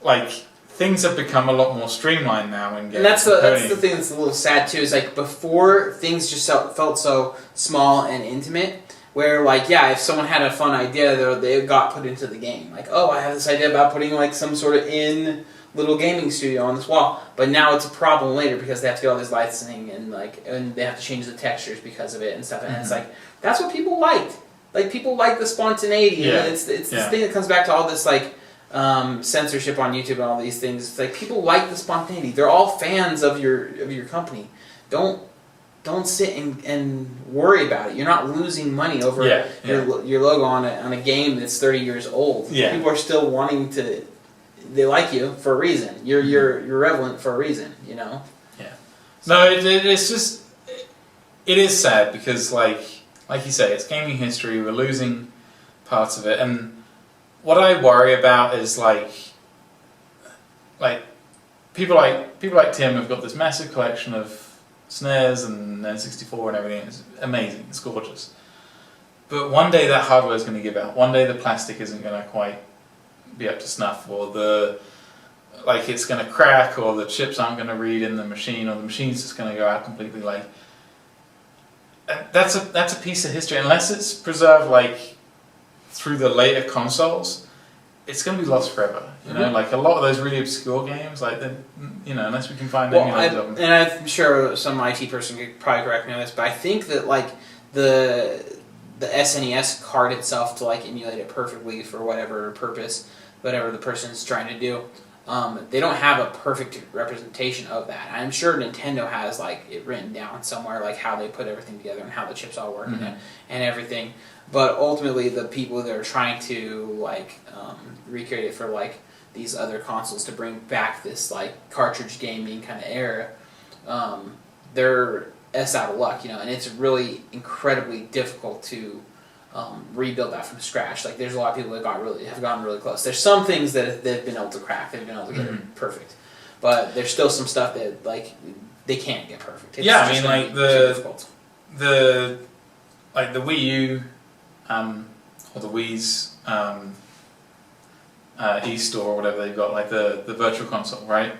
like, things have become a lot more streamlined now in games. And that's the thing that's a little sad too, is like before things just felt so small and intimate, where like, if someone had a fun idea, they got put into the game. Like, oh, I have this idea about putting like some sort of little gaming studio on this wall, but now it's a problem later because they have to get all this licensing and they have to change the textures because of it and stuff. And it's like, that's what people liked. Like people like the spontaneity. Yeah. And it's this thing that comes back to all this like censorship on YouTube and all these things. It's like people like the spontaneity. They're all fans of your company. Don't sit and worry about it. You're not losing money over your logo on a game that's 30 years old. Yeah. People are still wanting to. They like you for a reason. You're relevant for a reason. Yeah. No, it's just it is sad because like you say, it's gaming history. We're losing parts of it, and what I worry about is like people like Tim have got this massive collection of SNES and N64 and everything. It's amazing. It's gorgeous. But one day that hardware is going to give out. One day the plastic isn't going to quite be up to snuff, or it's going to crack, or the chips aren't going to read in the machine, or the machine's just going to go out completely. Like that's a piece of history. Unless it's preserved like through the later consoles, it's going to be lost forever. Like a lot of those really obscure games, like unless we can find emulators of them. And I'm sure some IT person could probably correct me on this, but I think that like the SNES card itself to like emulate it perfectly for whatever purpose, whatever the person's trying to do, they don't have a perfect representation of that. I'm sure Nintendo has like it written down somewhere, like how they put everything together and how the chips all work and everything. But ultimately, the people that are trying to like recreate it for like these other consoles to bring back this like cartridge gaming kind of era, they're out of luck, and it's really incredibly difficult to rebuild that from scratch. Like there's a lot of people that have gotten really close. There's some things that they've been able to crack, they've been able to get it perfect, but there's still some stuff that like they can't get perfect. It's I mean like the Wii U or the Wii's e-store or whatever they've got, like the virtual console, right?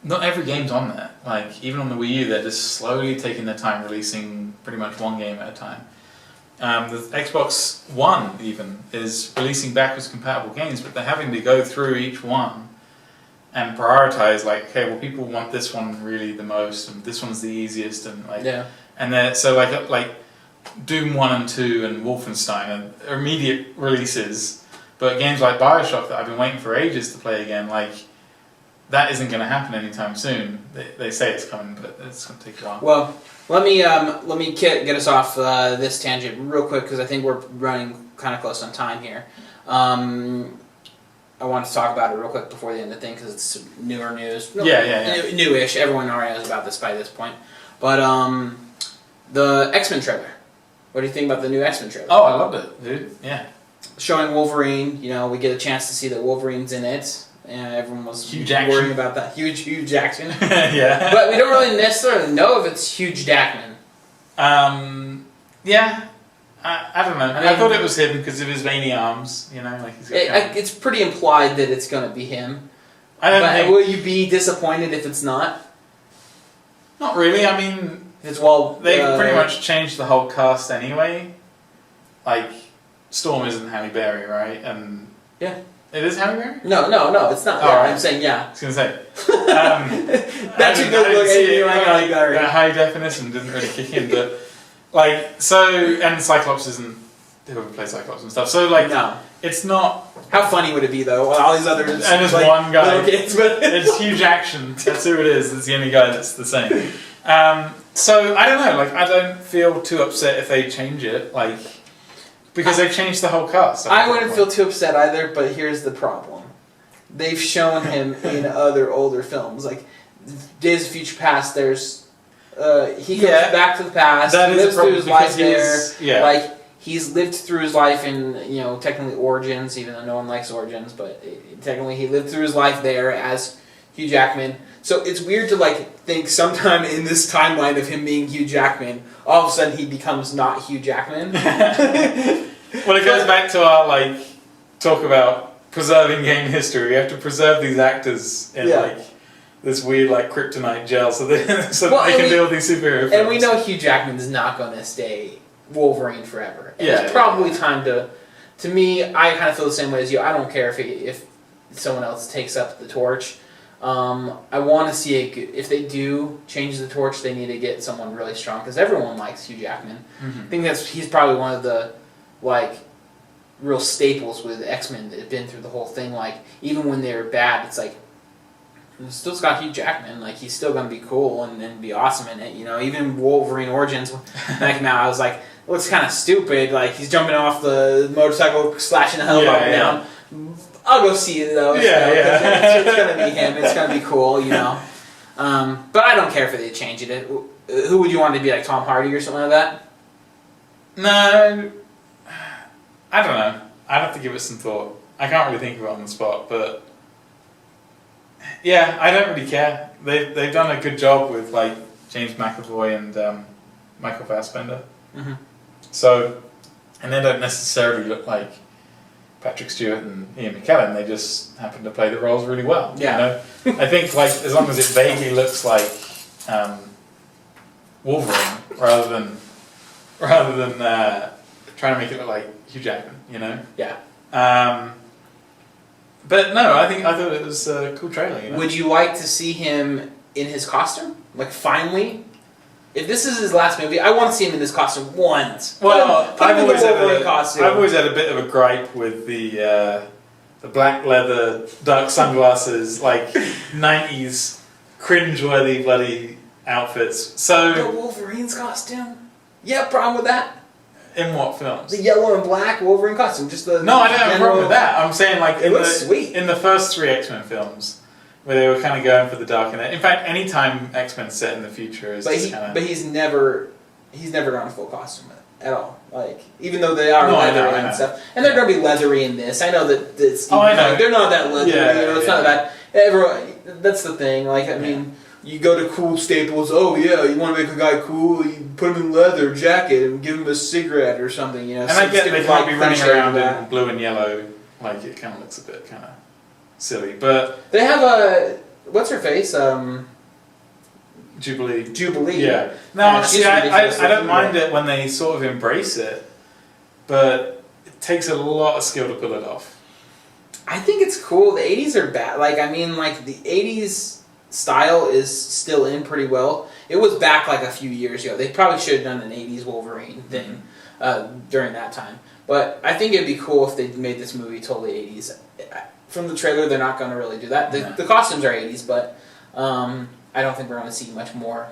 Not every game's on there. Like even on the Wii U, they're just slowly taking their time releasing pretty much one game at a time. the Xbox One even is releasing backwards compatible games, but they're having to go through each one and prioritize, like, okay, well, people want this one really the most, and this one's the easiest, and like, and then so like Doom 1 and 2 and Wolfenstein are immediate releases, but games like Bioshock that I've been waiting for ages to play again, like, that isn't going to happen anytime soon. They say it's coming, but it's going to take a while. Well, let me get us off this tangent real quick, because I think we're running kind of close on time here. I want to talk about it real quick before the end of the thing, because it's newer news. Newish. Everyone already knows about this by this point. But the X-Men trailer. What do you think about the new X-Men trailer? Oh, I loved it, dude. Yeah. Showing Wolverine. You know, we get a chance to see that Wolverine's in it. And everyone was worrying about that. Hugh Jackson. Yeah. But we don't really necessarily know if it's Hugh Jackman. Yeah. I don't know. I thought it was him because of his veiny arms. You know, like he's got it's pretty implied that it's going to be him. Will you be disappointed if it's not? Not really. I mean, they pretty much changed the whole cast anyway. Like, Storm isn't Halle Berry, right? And yeah. It is Halle Berry? No, it's not. Right. I'm saying yeah. I was going to say. That's a good look at you like Halle Berry. That high definition didn't really kick in, but like, so, and Cyclops isn't whoever plays Cyclops and stuff, so like, no. It's not. How funny would it be though? All these others. And there's like, one guy. Little kids, but it's Hugh Jackson. That's who it is. It's the only guy that's the same. So I don't know. Like, I don't feel too upset if they change it. Like, because they've changed the whole cast. I wouldn't feel too upset either. But here's the problem: they've shown him in other older films, like Days of Future Past. There's he goes back to the past. That he is lives through his life there. Yeah. Like, he's lived through his life in, technically Origins, even though no one likes Origins, but technically he lived through his life there as Hugh Jackman. So it's weird to think sometime in this timeline of him being Hugh Jackman, all of a sudden he becomes not Hugh Jackman. Well, it goes back to our talk about preserving game history. We have to preserve these actors in this weird kryptonite gel so they can deal with these superhero films. And we know Hugh Jackman's not going to stay Wolverine forever. And it's probably time to me, I kind of feel the same way as you. I don't care if someone else takes up the torch. I want to see if they do change the torch, they need to get someone really strong, because everyone likes Hugh Jackman. Mm-hmm. I think he's probably one of the real staples with X-Men that have been through the whole thing. Even when they're bad, it's it's still got Hugh Jackman. He's still gonna be cool and be awesome in it. Even Wolverine Origins back now, I was like, looks kind of stupid. He's jumping off the motorcycle, slashing the helicopter down. I'll go see it though. It's gonna be him. It's gonna be cool, But I don't care if they change it. Who would you want to be, Tom Hardy or something like that? No, I don't know. I'd have to give it some thought. I can't really think of it on the spot, but yeah, I don't really care. They've done a good job with James McAvoy and Michael Fassbender. Mm-hmm. So, and they don't necessarily look like Patrick Stewart and Ian McKellen. They just happen to play the roles really well. Yeah. I think as long as it vaguely looks like Wolverine rather than trying to make it look like Hugh Jackman. Yeah. But no, I thought it was a cool trailer. Would you like to see him in his costume? Finally? If this is his last movie, I want to see him in this costume once. Well, I've always had a bit of a gripe with the black leather, dark sunglasses, 90s cringeworthy bloody outfits. So the Wolverine's costume? Yeah, problem with that? In what films? The yellow and black Wolverine costume. No, I don't have a problem with that. I'm saying it looks sweet. In the first 3 X-Men films, where they were kind of going for the dark. In fact, anytime X-Men set in the future is But he's never gone full costume at all. Even though they are leathery and stuff. And they're going to be leathery in this. I know that I know. They're not that leathery. It's not that. That's the thing. You go to cool staples, you want to make a guy cool, you put him in leather jacket and give him a cigarette or something, And I get they can't be running around in blue and yellow, it kind of looks a bit kind of silly, but... They have what's her face? Jubilee. Jubilee. Yeah. No, see, I don't mind it when they sort of embrace it. but it takes a lot of skill to pull it off. I think it's cool. The 80s are bad. Like, I mean, like, the 80s style is still in pretty well. It was back, like, a few years ago. They probably should have done an 80s Wolverine thing during that time. But I think it'd be cool if they made this movie totally 80s. From the trailer, they're not going to really do that. The costumes are 80s, but I don't think we're going to see much more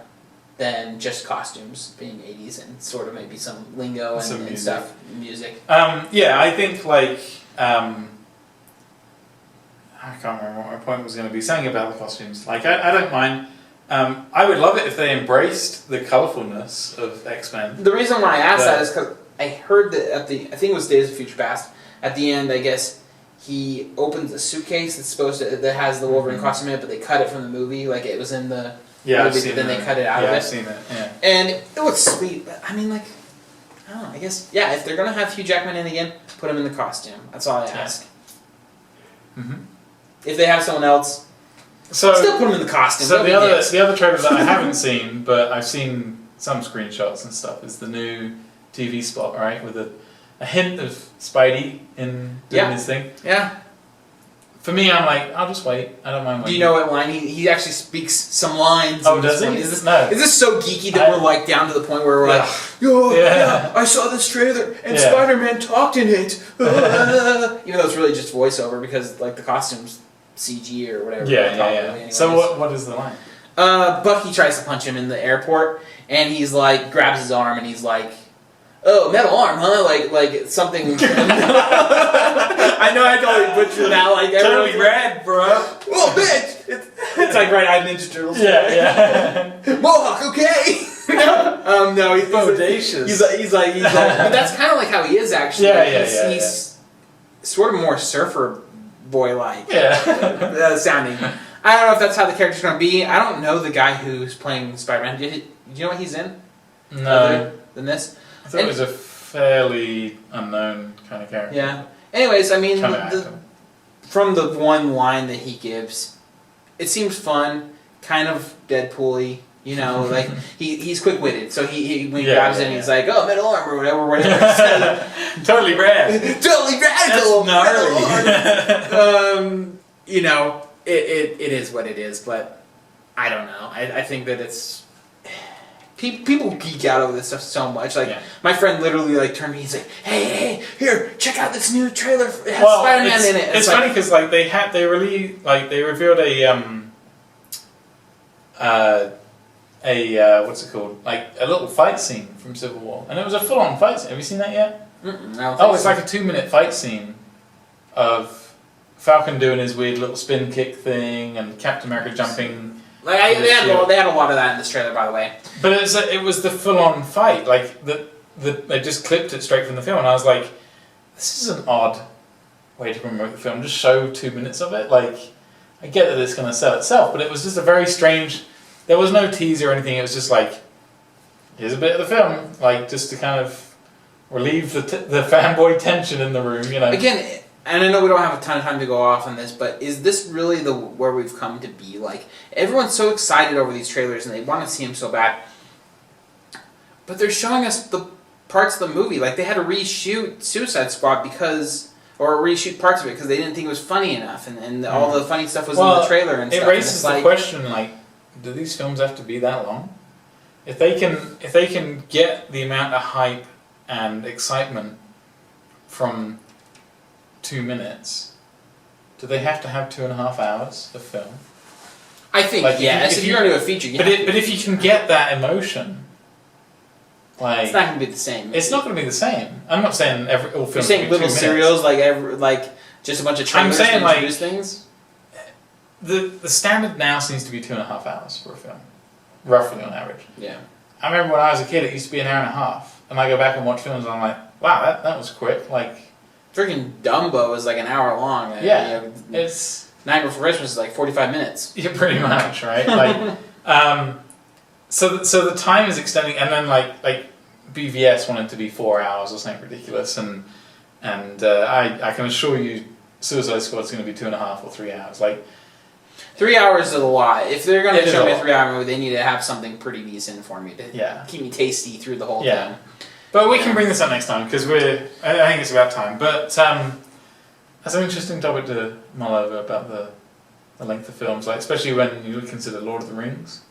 than just costumes being 80s and sort of maybe some lingo and stuff, music. Yeah, I think, like... I can't remember what my point was going to be saying about the costumes. Like, I don't mind. I would love it if they embraced the colourfulness of X-Men. The reason why I asked that is because I heard that I think it was Days of Future Past, at the end, I guess, he opens a suitcase that has the Wolverine costume in it, but they cut it from the movie, like it was in the movie, but then they cut it out of it. Yeah, I've seen it, yeah. And it looks sweet, but I mean, like, I don't know, I guess, yeah, if they're going to have Hugh Jackman in again, put him in the costume. That's all I ask. Mm-hmm. If they have someone else, still put them in the costume. So the other trailer that I haven't seen, but I've seen some screenshots and stuff, is the new TV spot, right? With a hint of Spidey in doing his thing. Yeah. For me, I'm like, I'll just wait. I don't mind waiting. Do you know what line? He actually speaks some lines. Oh, does he? Is this so geeky that we're like down to the point where we're like, I saw this trailer and Spider-Man talked in it. Even though it's really just voiceover because like the costumes CG or whatever. Yeah. So what is the line? Bucky tries to punch him in the airport and he's like, grabs his arm and he's like, oh, metal arm, huh? Like something. I know I totally butchered that. Like totally rad, bro. Oh, bitch! It's like Red Eyed Ninja Turtles. Yeah. Mohawk, okay. No, he's bodacious. He's like, but that's kind of like how he is actually. He's sort of more surfer boy like. Sounding. I don't know if that's how the character's gonna be. I don't know the guy who's playing Spider-Man. Do you know what he's in? No. Other than this. I thought it was a fairly unknown kind of character. Yeah. Anyways, I mean, from the one line that he gives, it seems fun, kind of Deadpool-y, you know, like, he's quick-witted, so when he grabs it, he's like, oh, metal arm, or whatever. Totally rad. Totally radical! That's gnarly. You know, it is what it is, but I don't know. I think that it's... People geek out over this stuff so much. Like my friend literally like turned to me. He's like, "Hey, here, check out this new trailer. It has Spider-Man in it." It's funny because like they revealed a what's it called? Like a little fight scene from Civil War, and it was a full-on fight scene. Have you seen that yet? It's like a 2-minute fight scene of Falcon doing his weird little spin kick thing and Captain America jumping. Like they had a lot of that in this trailer, by the way. But it was the full-on fight. Like they just clipped it straight from the film, and I was like, "This is an odd way to promote the film. Just show 2 minutes of it." Like, I get that it's going to sell itself, but it was just a very strange. There was no teaser or anything. It was just like, here's a bit of the film, like just to kind of relieve the fanboy tension in the room, you know. Again. And I know we don't have a ton of time to go off on this, but is this really where we've come to be? Like, everyone's so excited over these trailers and they want to see them so bad. But they're showing us the parts of the movie. Like, they had to reshoot Suicide Squad or reshoot parts of it because they didn't think it was funny enough. And all the funny stuff was in the trailer and stuff. It raises the question, like, do these films have to be that long? If they can get the amount of hype and excitement from 2 minutes, do they have to have 2.5 hours of film? I think if you're going to do a feature, but if you can get that emotion, like it's not going to be the same. It's not going to be the same. I'm not saying all films. You're saying little serials like just a bunch of trailers to introduce things. The standard now seems to be 2.5 hours for a film, roughly on average. Yeah. I remember when I was a kid, it used to be an hour and a half, and I go back and watch films, and I'm like, wow, that was quick, like. Freaking Dumbo is like an hour long. It's Nightmare Before Christmas is like 45 minutes. Yeah, pretty much, right? Like, so the time is extending, and then like BVS wanted to be 4 hours or something ridiculous, and I can assure you, Suicide Squad's going to be 2.5 or 3 hours. Like, 3 hours is a lot. If they're going to show me a 3 hour movie, they need to have something pretty decent for me to keep me tasty through the whole thing. But we can bring this up next time because I think it's about time. But that's an interesting topic to mull over about the length of films, like especially when you consider Lord of the Rings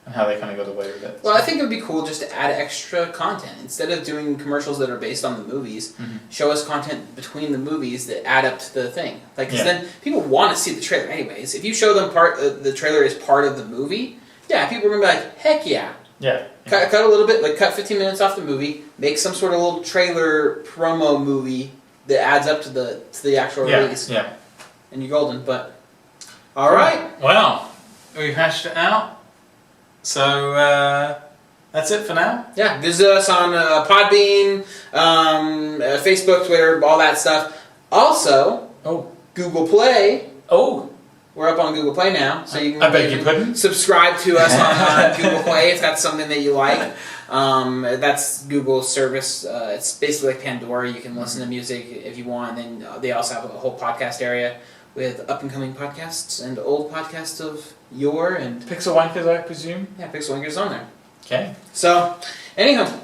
and how they kind of got away with it. Well, I think it would be cool just to add extra content instead of doing commercials that are based on the movies. Show us content between the movies that add up to the thing. Like, cause then people want to see the trailer anyways. If you show them the trailer is part of the movie, yeah, people are gonna be like, heck yeah. Yeah. Cut a little bit, like cut 15 minutes off the movie, make some sort of little trailer promo movie that adds up to the actual release. Yeah. And you're golden. But all right. Well, we've hashed it out. So that's it for now. Yeah, visit us on Podbean, Facebook, Twitter, all that stuff. Also, Google Play. We're up on Google Play now, so you can I beg your pudding. Subscribe to us on Google Play if that's something that you like. That's Google's service. It's basically like Pandora. You can listen to music if you want, and then they also have a whole podcast area with up-and-coming podcasts and old podcasts of yore and... PixelWankers, I presume? Yeah, PixelWankers on there. Okay. So, anyhow...